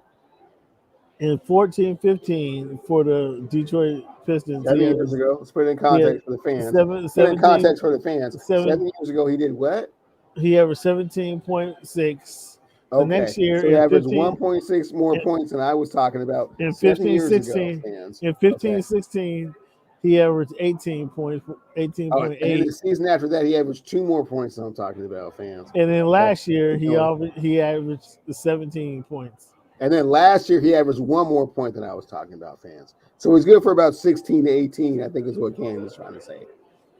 In 14-15 for the Detroit Pistons, 7 years ago. Let's put it in context for the fans. Put it in 17, context for the fans. 7, 7 years ago, he did what? he averaged 17.6. The next year, so he in averaged 15, 1.6 more points than I was talking about in 7 15, years ago, 16, fans. in 15, 16, he averaged 18 points, And then 18.8. the season after that, he averaged 2 more points than I'm talking about, fans. And then last year, he averaged 17 points. And then last year, he averaged 1 more point than I was talking about, fans. So he's good for about 16 to 18, I think is what Cam is trying to say.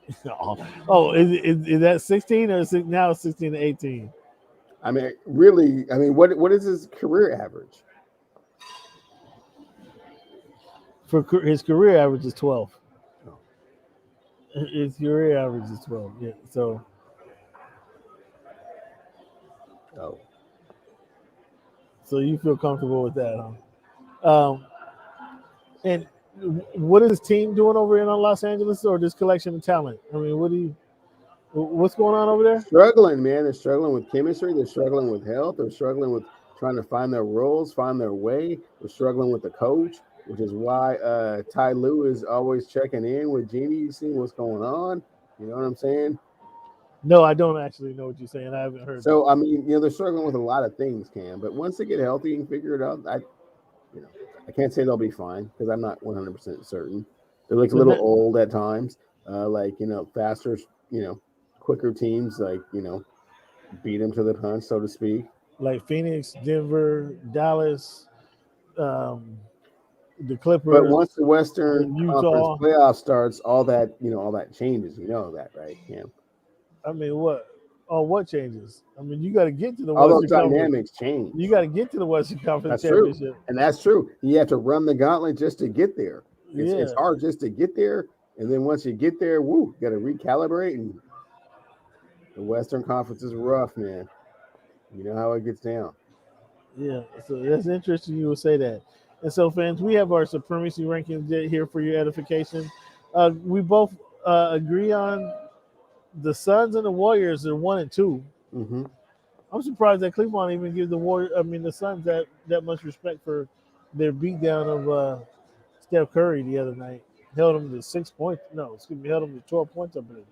Is that 16 or now 16 to 18? I mean, really, what is his career average? For his career average is 12. His career average is 12. Yeah. So. So you feel comfortable with that, huh? And what is his team doing over in Los Angeles, or this collection of talent? I mean, what's going on over there? Struggling, man. They're struggling with chemistry. They're struggling with health. They're struggling with trying to find their roles, find their way. They're struggling with the coach, which is why Ty Lue is always checking in with Jeannie, seeing what's going on. You know what I'm saying? No, I don't actually know what you're saying. I haven't heard. So, I mean, they're struggling with a lot of things, Cam. But once they get healthy and figure it out, I can't say they'll be fine because I'm not 100% certain. They look a little old at times, faster, quicker teams, beat them to the punch, so to speak. Like Phoenix, Denver, Dallas, the Clippers. But once the Western Utah Conference playoff starts, all that changes. You know that, right, Cam? I mean, what? Oh, what changes? I mean, you got to get to the all Western those dynamics change. You got to get to the Western Conference That's Championship. True. And that's true. You have to run the gauntlet just to get there. It's hard just to get there. And then once you get there, you got to recalibrate. And the Western Conference is rough, man. You know how it gets down. Yeah, so that's interesting you would say that. And so, fans, we have our Supremacy Rankings here for your edification. We both agree on the Suns and the Warriors are 1 and 2. Mm-hmm. I'm surprised that Cleveland even gives the Suns that much respect for their beatdown of Steph Curry the other night. Held them to 6 points. No, held them to 12 points, I believe.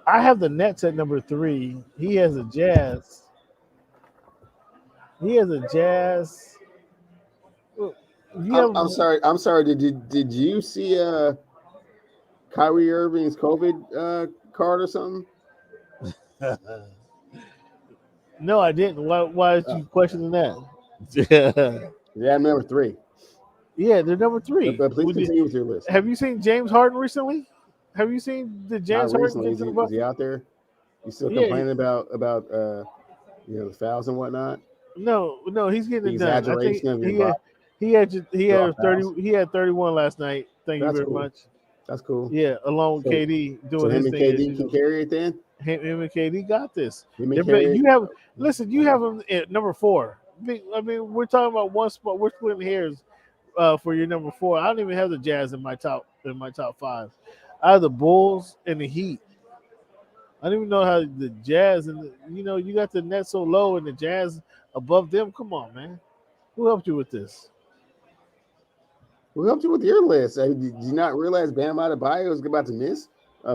I have the Nets at number 3. He has the Jazz. I'm sorry. Did you see Kyrie Irving's COVID card or something? No, I didn't. Why is you questioning that? Yeah, number 3. Yeah, they're number 3. But please continue with your list. Have you seen James Harden recently? Have you seen the James Harden? Is he out there? You still complaining about the fouls and whatnot? No, he's getting it done. Exaggeration of your he had 30. He had 31 last night. Thank you very much. That's cool. Yeah, along with KD doing his thing. Him and KD can carry it then. Him and KD got this. You have him at number 4. I mean, we're talking about one spot. We're splitting hairs for your number 4. I don't even have the Jazz in my top 5. I have the Bulls and the Heat. I don't even know how the Jazz and you got the Nets so low and the Jazz above them. Come on, man. Who helped you with this? Who helped you with your list? Did you not realize Bam Adebayo was about to miss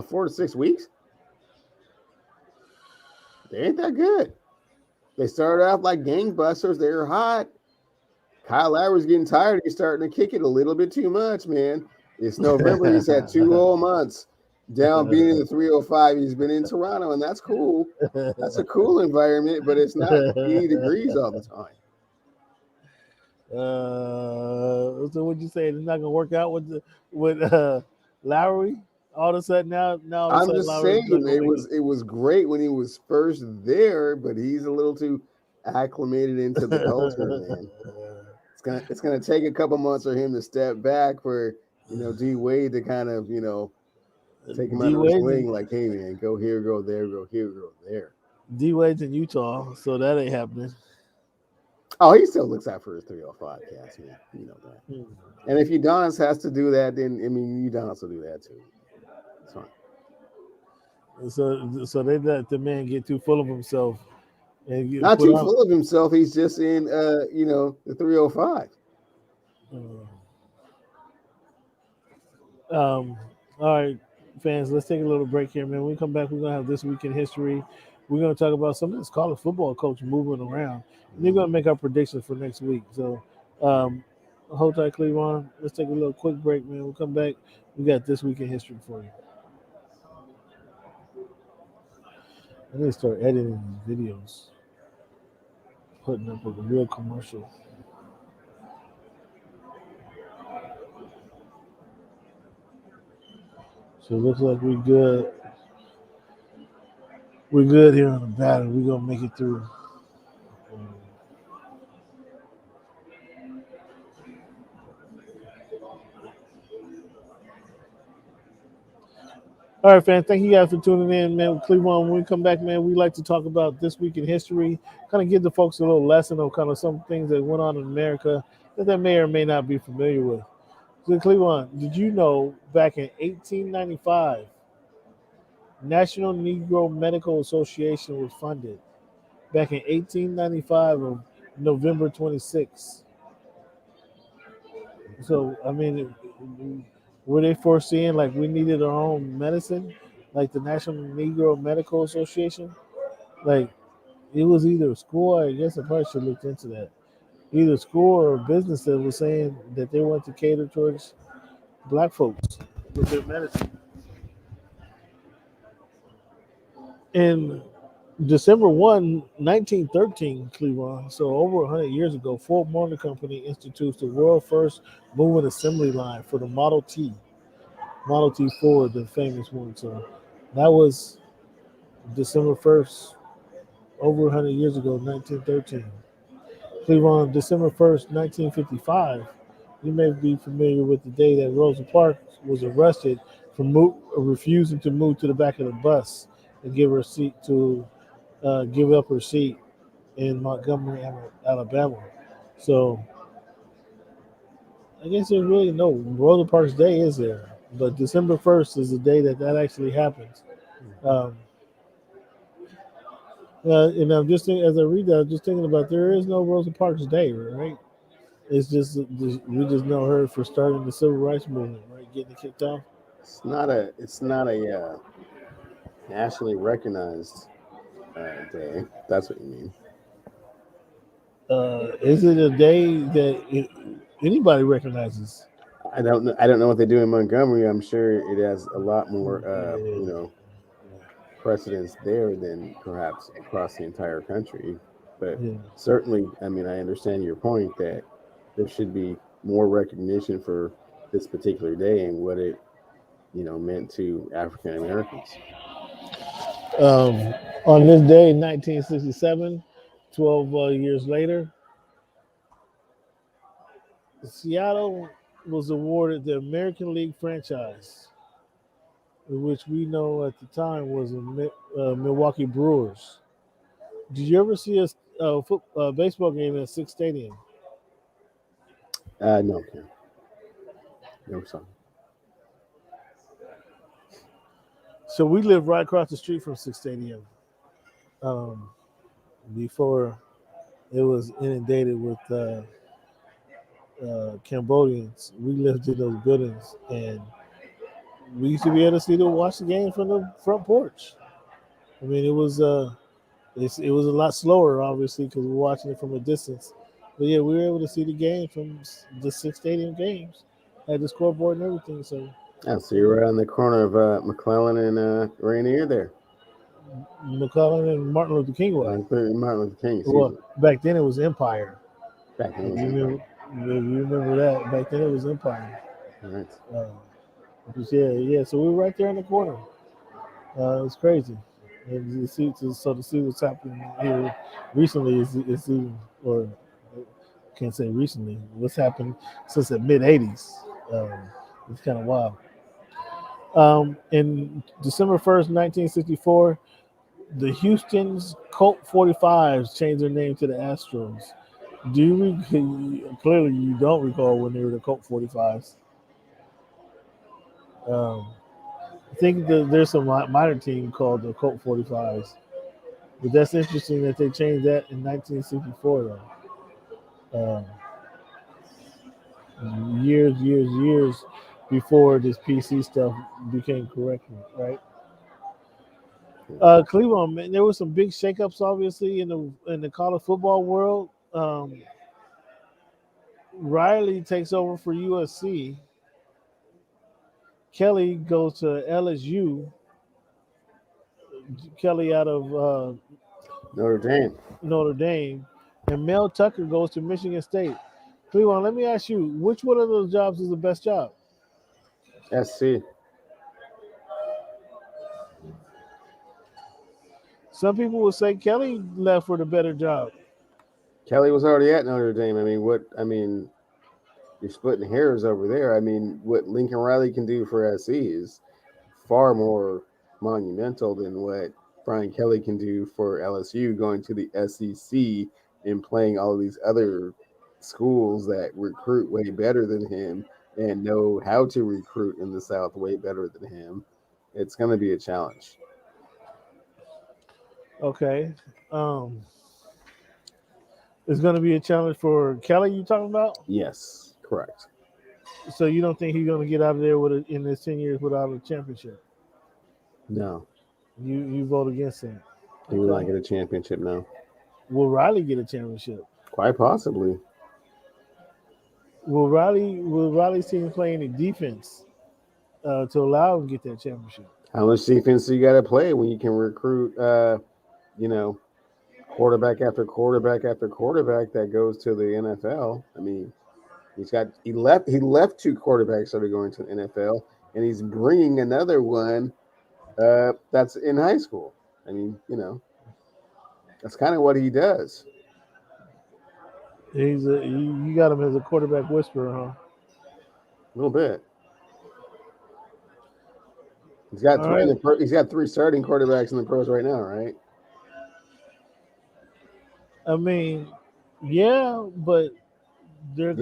4 to 6 weeks? They ain't that good. They started off like gangbusters. They were hot. Kyle Lowry's getting tired. He's starting to kick it a little bit too much, man. It's November. He's had 2 whole months down being in the 305. He's been in Toronto, and that's cool. That's a cool environment, but it's not 80 degrees all the time. So what'd you say? It's not gonna work out with Lowry all of a sudden now. I'm just saying it was great when he was first there, but he's a little too acclimated into the culture, man. It's gonna take a couple months for him to step back for D Wade to kind of take him under his wing, like, hey man, go here, go there, go here, go there. D Wade's in Utah, so that ain't happening. Oh, he still looks out for his 305 cast, man. You know that. Mm. And if Udonis has to do that, then I mean Udonis will do that too. It's fine. So they let the man get too full of himself and get Not put too out. full of himself. He's just in the 305. All right, fans, let's take a little break here, man. When we come back, we're gonna have This Week in History. We're gonna talk about some of this college football coach moving around. And we're gonna make our predictions for next week. So hold tight, Cleveland. Let's take a little quick break, man. We'll come back. We got This Week in History for you. I need to start editing these videos, putting up a real commercial. So it looks like we're good. We're good here on the battle. We're gonna make it through. All right, fans. Thank you guys for tuning in, man. Cleveland, when we come back, man, we like to talk about This Week in History, kind of give the folks a little lesson of kind of some things that went on in America that they may or may not be familiar with. So, Cleveland, did you know back in 1895, National Negro Medical Association was funded? Back in 1895 of November 26th. So, I mean, were they foreseeing like we needed our own medicine, like the National Negro Medical Association? Like it was either a school, I guess I probably should look into that. Either school or business that was saying that they want to cater towards black folks with their medicine. In December 1, 1913, Cleveland, so over 100 years ago, Ford Motor Company institutes the world's first moving assembly line for the Model T. Model T Ford, the famous one. So that was December 1st, over 100 years ago, 1913. Cleveland, December 1st, 1955. You may be familiar with the day that Rosa Parks was arrested for refusing to move to the back of the bus and give her seat to give up her seat in Montgomery, Alabama. So I guess there's really no Rosa Parks Day, is there? But December 1st is the day that actually happens. And I'm just thinking, as I read that, I'm just thinking about there is no Rosa Parks Day, right? It's just we just know her for starting the civil rights movement, right? Getting it kicked off. It's not a nationally recognized day. That's what you mean. Is it a day that anybody recognizes? I don't know what they do in Montgomery. I'm sure it has a lot more precedence there than perhaps across the entire country. But certainly, I mean, I understand your point that there should be more recognition for this particular day and what it meant to African Americans. On this day, 1967, 12 years later, Seattle was awarded the American League franchise, which we know at the time was the Milwaukee Brewers. Did you ever see a baseball game at Sick Stadium? No, never saw. So we lived right across the street from Sick Stadium. Before it was inundated with Cambodians, we lived in those buildings, and we used to be able to watch the game from the front porch. I mean, it was a lot slower, obviously, because we're watching it from a distance. But yeah, we were able to see the game from the Sick Stadium games, had the scoreboard and everything. So you're right on the corner of McClellan and Rainier there. McClellan and Martin Luther King was. Martin Luther King. Well, back then it was Empire. Back then, you remember that? Back then it was Empire. Right. Yeah. So we were right there in the corner. It's crazy. And to see what's happening here recently is even, or I can't say recently, what's happened since the mid '80s. It's kind of wild. In December 1st, 1964, the Houston's Colt 45s changed their name to the Astros. Do you clearly you don't recall when they were the Colt 45s? I think there's a minor team called the Colt 45s, but that's interesting that they changed that in 1964 though. Years before this PC stuff became correct, right? Cleveland, man, there were some big shakeups, obviously, in the college football world. Riley takes over for USC. Kelly goes to LSU. Kelly out of Notre Dame, and Mel Tucker goes to Michigan State. Cleveland, let me ask you, which one of those jobs is the best job? SC. Some people will say Kelly left for the better job. Kelly was already at Notre Dame. You're splitting hairs over there. What Lincoln Riley can do for SC is far more monumental than what Brian Kelly can do for LSU, going to the SEC and playing all of these other schools that recruit way better than him and know how to recruit in the South way better than him. It's going to be a challenge. Okay. It's going to be a challenge for Kelly, you talking about? Yes, correct. So you don't think he's going to get out of there in his 10 years without a championship? No. You vote against him. He will not get a championship now. Will Riley get a championship? Quite possibly. Will Riley's team play any defense to allow him to get that championship? How much defense do you got to play when you can recruit, quarterback after quarterback after quarterback that goes to the NFL? He left two quarterbacks that are going to the NFL, and he's bringing another one that's in high school. That's kind of what he does. You got him as a quarterback whisperer, huh? A little bit. He's got he's got three starting quarterbacks in the pros right now, right? Yeah, but they're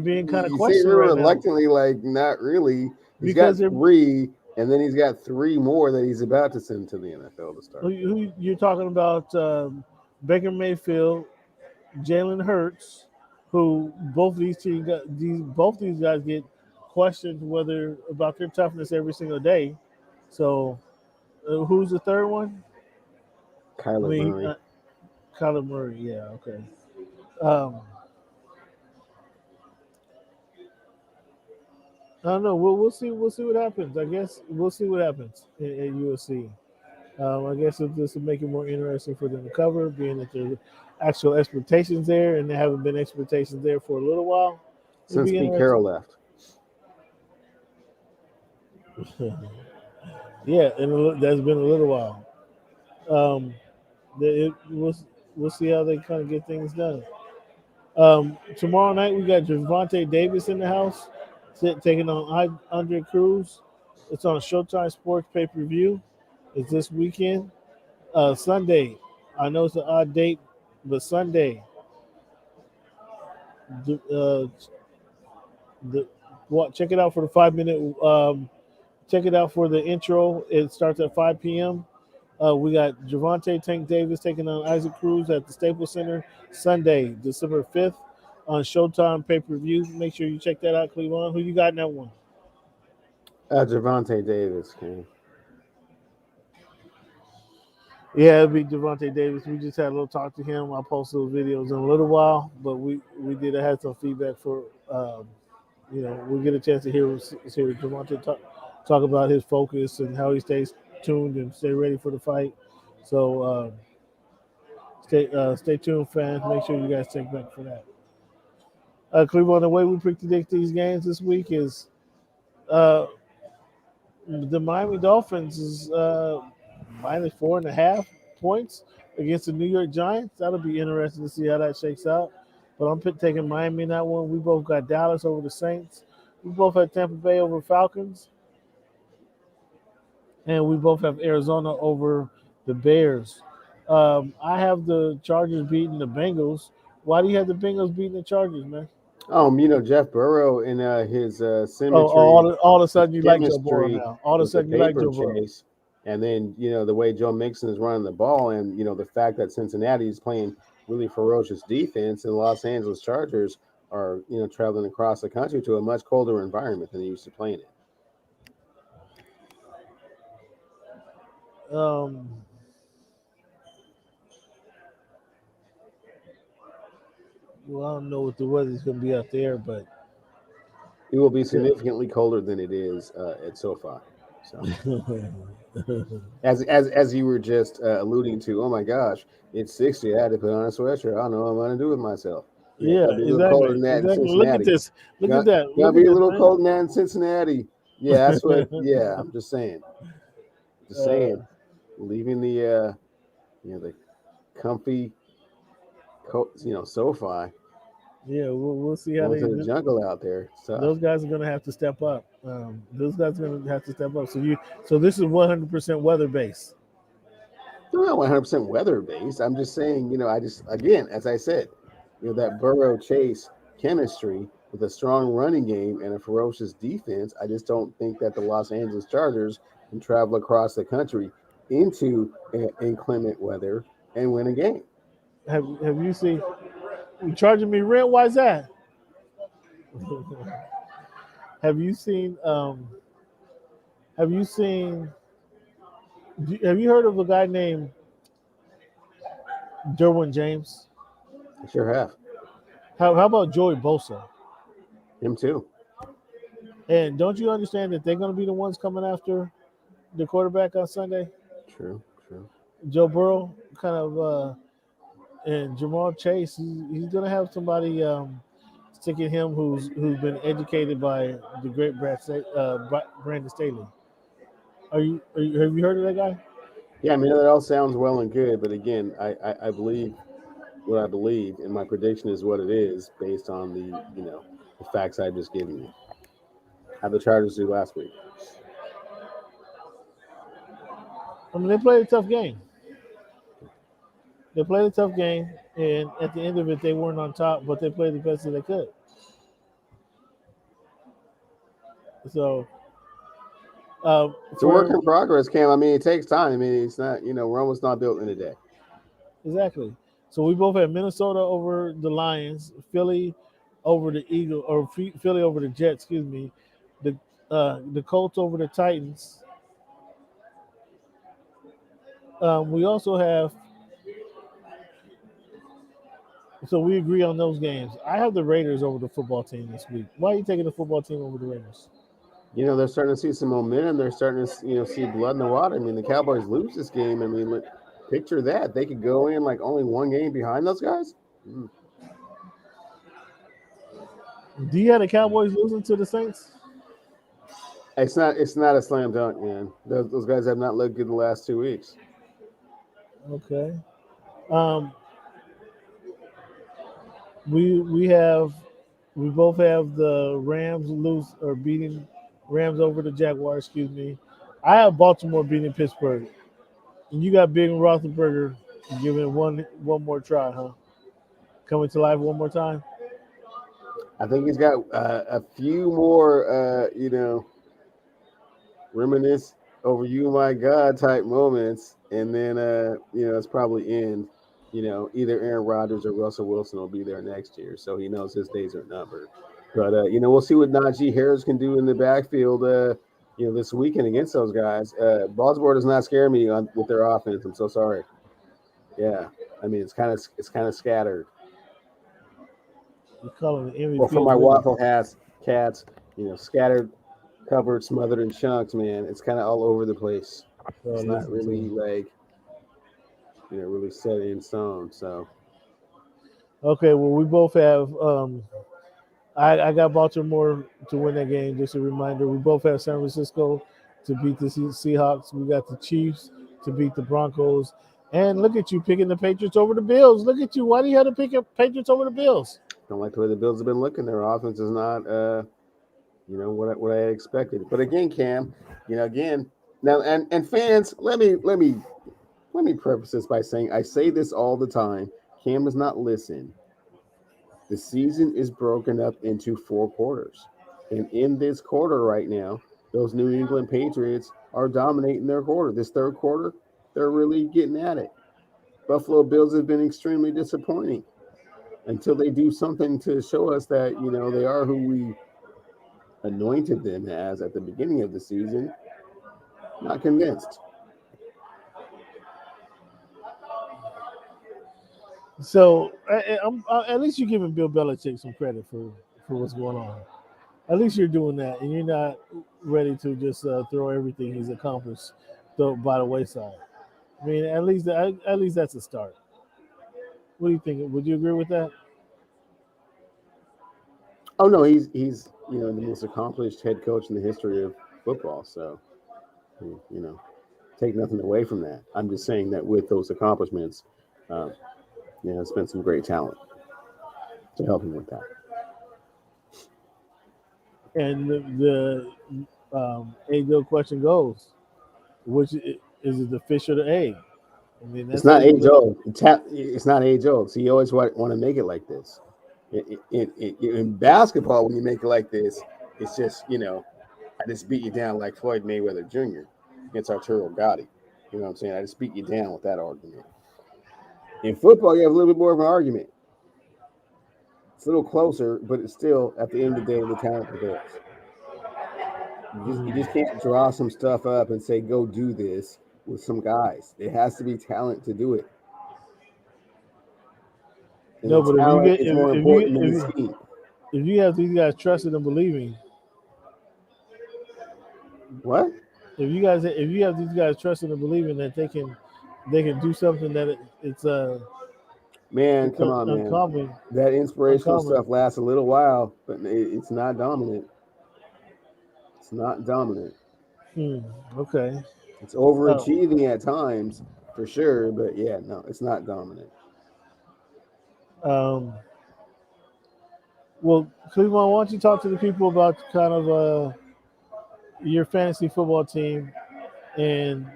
being kind of questioned right reluctantly, like not really. He's got three, and then he's got three more that he's about to send to the NFL to start. Who you're talking about? Baker Mayfield, Jalen Hurts, who both these guys get questioned about their toughness every single day. So, who's the third one? Kyler Murray. Kyler Murray, yeah, okay. I don't know. We'll see what happens. I guess we'll see what happens at USC. I guess this will make it more interesting for them to cover, being that there's actual expectations there, and there haven't been expectations there for a little while. Since Pete Carroll left. Yeah, and that's been a little while. We'll see how they kind of get things done. Tomorrow night we got Javonte Davis in the house, taking on Andre Cruz. It's on Showtime Sports pay-per-view. It's this weekend. Sunday. I know it's an odd date, but Sunday. Check it out for the 5-minute. Check it out for the intro. It starts at 5 p.m. We got Javonte Tank Davis taking on Isaac Cruz at the Staples Center Sunday, December 5th on Showtime pay-per-view. Make sure you check that out, Cleveland. Who you got in that one? Javonte Davis, King. Yeah, it'll be Javonte Davis. We just had a little talk to him. I'll post those videos in a little while, but we did have some feedback for, we'll get a chance to hear Javonte talk about his focus and how he stays tuned and stay ready for the fight. So stay tuned, fans. Make sure you guys check back for that. Cleveland, the way we predict these games this week is the Miami Dolphins is minus 4.5 points against the New York Giants. That'll be interesting to see how that shakes out. But I'm taking Miami in that one. We both got Dallas over the Saints. We both have Tampa Bay over Falcons. And we both have Arizona over the Bears. I have the Chargers beating the Bengals. Why do you have the Bengals beating the Chargers, man? Jeff Burrow and his Oh, symmetry, all of a his sudden you like Joe Burrow chemistry now. All of a with the sudden you like paper Joe Burrow. chase, and then the way Joe Mixon is running the ball, and the fact that Cincinnati is playing really ferocious defense, and the Los Angeles Chargers are traveling across the country to a much colder environment than they used to play in it. Well, I don't know what the weather's going to be out there, but it will be significantly colder than it is at SoFi. So, as you were just alluding to, oh my gosh, it's 60. I had to put on a sweatshirt. I don't know what I'm going to do with myself. Yeah, it'll be a little colder than that in Cincinnati. Look at this. Look at that. Gonna be a little colder than that in Cincinnati. Yeah, that's what. Yeah, I'm just saying. Leaving the the comfy, SoFi. Yeah, we'll see how they do. The jungle out there. So those guys are going to have to step up. Those guys are going to have to step up. So this is 100% weather based. Not 100% weather based. I'm just saying, again, as I said, that Burrow Chase chemistry with a strong running game and a ferocious defense. I just don't think that the Los Angeles Chargers can travel across the country into inclement weather and win a game. Have you seen? You charging me rent? Why is that? Have you seen? Have you heard of a guy named Derwin James? I sure have. How about Joey Bosa? Him too. And don't you understand that they're going to be the ones coming after the quarterback on Sunday? True. Joe Burrow kind of and Jamal Chase. He's going to have somebody sticking him who's been educated by the great Brandon Staley. Have you heard of that guy? Yeah, I mean that all sounds well and good, but again, I believe what I believe, and my prediction is what it is based on the facts I've just given you. How the Chargers do last week? I mean, they played a tough game. And at the end of it, they weren't on top, but they played the best that they could. So it's a work in progress, Cam. I mean, it takes time. I mean, it's not, Rome's not built in a day. Exactly. So we both had Minnesota over the Lions, Philly over the Eagles, or Philly over the Jets, excuse me. The Colts over the Titans. We also have, so we agree on those games. I have the Raiders over the football team this week. Why are you taking the football team over the Raiders? They're starting to see some momentum. They're starting to, see blood in the water. I mean, the Cowboys lose this game. I mean, picture that. They could go in like only one game behind those guys. Do you have the Cowboys losing to the Saints? It's not a slam dunk, man. Those guys have not looked good the last 2 weeks. Okay. We both have the Rams beating Rams over the Jaguars, excuse me. I have Baltimore beating Pittsburgh. And you got Ben Roethlisberger giving it one more try, huh? Coming to life one more time? I think he's got a few more, reminisce over you, my God type moments. And then, it's probably end. Either Aaron Rodgers or Russell Wilson will be there next year. So he knows his days are numbered. But, we'll see what Najee Harris can do in the backfield, this weekend against those guys. Baltimore does not scare me with their offense. I'm so sorry. Yeah. I mean, it's kind of scattered. You call it MVP. Well, for my Waffle Cats, scattered, covered, smothered in chunks, man. It's kind of all over the place. It's not really really set in stone. So, okay, well, we both have. I got Baltimore to win that game. Just a reminder, we both have San Francisco to beat the Seahawks. We got the Chiefs to beat the Broncos. And look at you picking the Patriots over the Bills. Look at you. Why do you have to pick the Patriots over the Bills? Don't like the way the Bills have been looking. Their offense is not, what I expected. But again, Cam, again now, and fans, let me Let me preface this by saying I say this all the time. Cam does not listen. The season is broken up into 4 quarters. And in this quarter right now, those New England Patriots are dominating their quarter. This third quarter, they're really getting at it. Buffalo Bills have been extremely disappointing until they do something to show us that, they are who we anointed them as at the beginning of the season. Not convinced. So at least you're giving Bill Belichick some credit for what's going on. At least you're doing that, and you're not ready to just throw everything he's accomplished by the wayside. I mean, at least that's a start. What do you think? Would you agree with that? Oh no, he's the most accomplished head coach in the history of football. So, take nothing away from that. I'm just saying that with those accomplishments, it's been some great talent to help him with that. And the age-old question goes, which is it, the fish or the egg? I mean, it's not age-old. It's not age-old. So you always want to make it like this. In basketball, when you make it like this, it's just, I just beat you down like Floyd Mayweather Jr. against Arturo Gatti. You know what I'm saying? I just beat you down with that argument. In football, you have a little bit more of an argument. It's a little closer, but it's still, at the end of the day, the talent prevails. You just can't draw some stuff up and say, go do this with some guys. It has to be talent to do it. And no, but if you have these guys trusting and believing, what? If you have these guys trusting and believing that they can do something that it's man, come on, uncommon. Man. That inspirational stuff lasts a little while, but it's not dominant. It's not dominant. Okay. It's overachieving at times for sure, but yeah, no, it's not dominant. Well, Cleveland, why don't you talk to the people about kind of your fantasy football team, and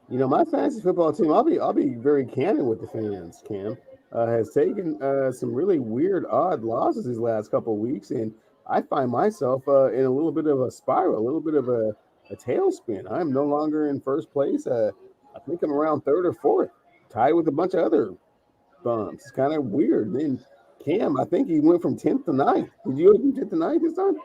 my fantasy football team. I'll be very candid with the fans. Cam has taken some really weird, odd losses these last couple of weeks, and I find myself in a little bit of a spiral, a little bit of a tailspin. I'm no longer in first place. I think I'm around third or fourth, tied with a bunch of other bums. It's kind of weird. And then Cam, I think he went from 10th to 9th. Did you do 10th to 9th this time?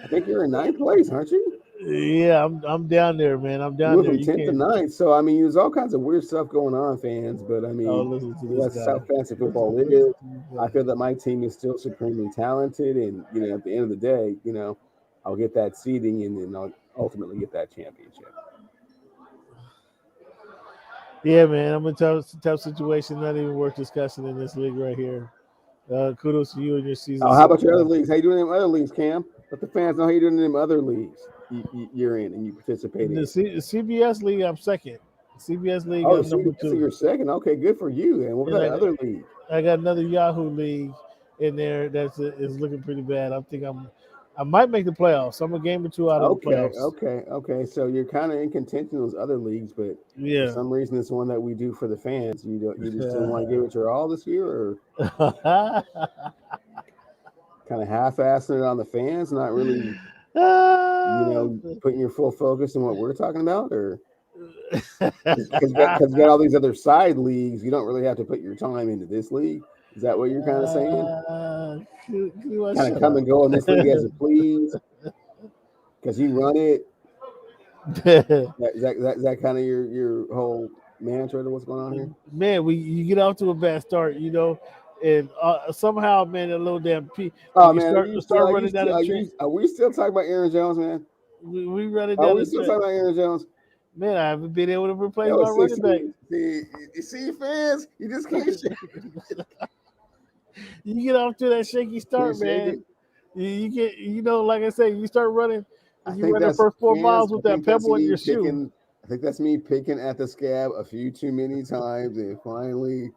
I think you're in 9th place, aren't you? Yeah, I'm down there, man. I'm down there. From 10th to 9th. So I mean, there's all kinds of weird stuff going on, fans. But I mean, that's how fantasy football is. I feel that my team is still supremely talented, and at the end of the day, I'll get that seeding, and then I'll ultimately get that championship. Yeah, man, I'm in a tough situation. Not even worth discussing in this league right here. Kudos to you and your season. How about your other leagues? How you doing in them other leagues, Cam? Let the fans know how you doing in them other leagues you're in and you participate in. The CBS league, I'm second. CBS league, I'm number 2. So you're second. Okay, good for you. And what about that other league? I got another Yahoo league in there that's is looking pretty bad. I might make the playoffs. I'm a game or 2 out of the playoffs. Okay. So you're kind of in contention in those other leagues, but for some reason it's one that we do for the fans. You just don't want to give it your all this year, or kind of half-assing it on the fans, not really, putting your full focus on what we're talking about, or because you got all these other side leagues, you don't really have to put your time into this league. Is that what you're kind of saying? Kind of come and go in this league as you please, because you run it. Is that kind of your whole mantra to what's going on here? Man, you get off to a bad start, and somehow, man, a little damn P. Oh man, start running down the street. Are we still talking about Aaron Jones, man? We run it down. Are we still talking about Aaron Jones? Man, I haven't been able to replace my running back. You see, fans, you just can't shake it. You get off to that shaky start, man. You get, like I say, you start running. You run the first 4 miles with that pebble in your shoe. I think that's me picking at the scab a few too many times, and finally,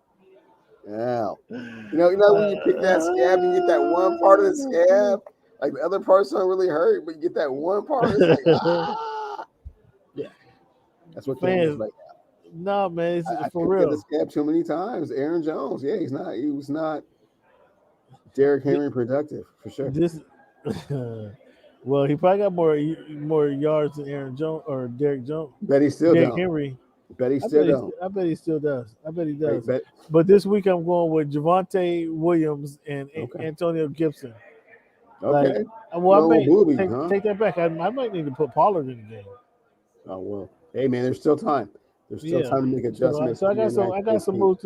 when you pick that scab, you get that one part of the scab, like the other parts don't really hurt, but you get that one part. It's like, Yeah. That's what Cam is right now. No, man, it's I for real. This gap too many times. Aaron Jones, yeah, he was not Derrick Henry productive for sure. Well, he probably got more yards than Aaron Jones or Derrick Jones. Bet he still Derrick don't. Henry. Bet he still don't. I bet he still does. I bet he does. Right, but this week I'm going with Javonte Williams and Antonio Gibson. Okay. Like, well, I may take that back. I might need to put Pollard in the game. Oh well. Hey man, there's still time. There's still time to make adjustments. So I got some moves.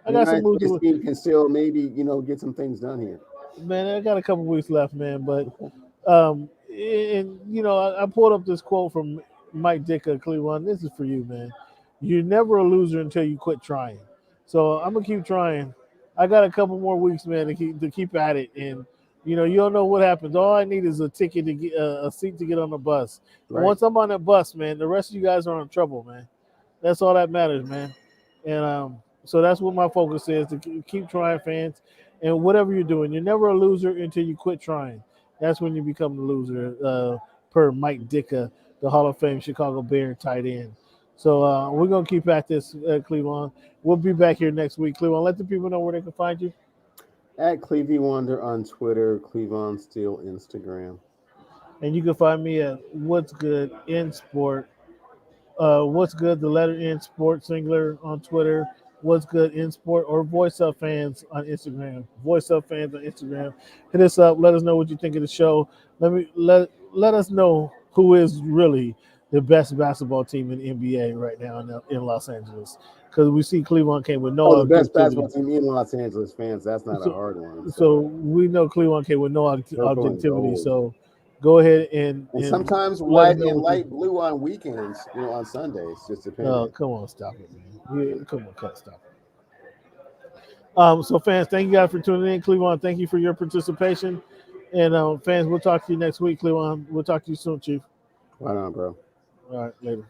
I got some moves. This team can still maybe get some things done here. Man, I got a couple weeks left, man. But and I pulled up this quote from Mike Ditka of Cleveland. This is for you, man. You're never a loser until you quit trying. So I'm gonna keep trying. I got a couple more weeks, man, to keep at it. And you don't know what happens. All I need is a ticket to get a seat to get on the bus. Right. Once I'm on that bus, man, the rest of you guys are in trouble, man. That's all that matters, man. And so that's what my focus is, to keep trying, fans. And whatever you're doing, you're never a loser until you quit trying. That's when you become the loser, per Mike Ditka, the Hall of Fame Chicago Bear tight end. So we're going to keep at this, Cleveland. We'll be back here next week. Cleveland, let the people know where they can find you. At Clevie Wonder on Twitter, Cleavon Steele Instagram. And you can find me at What's Good in Sport. What's Good, the letter N Sport, singular, on Twitter. What's Good in Sport, or Voice Up Fans on Instagram. Voice Up Fans on Instagram. Hit us up. Let us know what you think of the show. Let us know who is really the best basketball team in the NBA right now in Los Angeles. Because we see Cleveland came with no the best basketball team in Los Angeles, fans. That's not a hard one. So we know Cleveland came with no objectivity. So go ahead and sometimes white and light blue on weekends, on Sundays, just depending. Oh, come on, stop it, man. Come on, stop it. So fans, thank you guys for tuning in. Cleveland, thank you for your participation. And fans, we'll talk to you next week, Cleveland. We'll talk to you soon, Chief. Right on, bro. All right, later.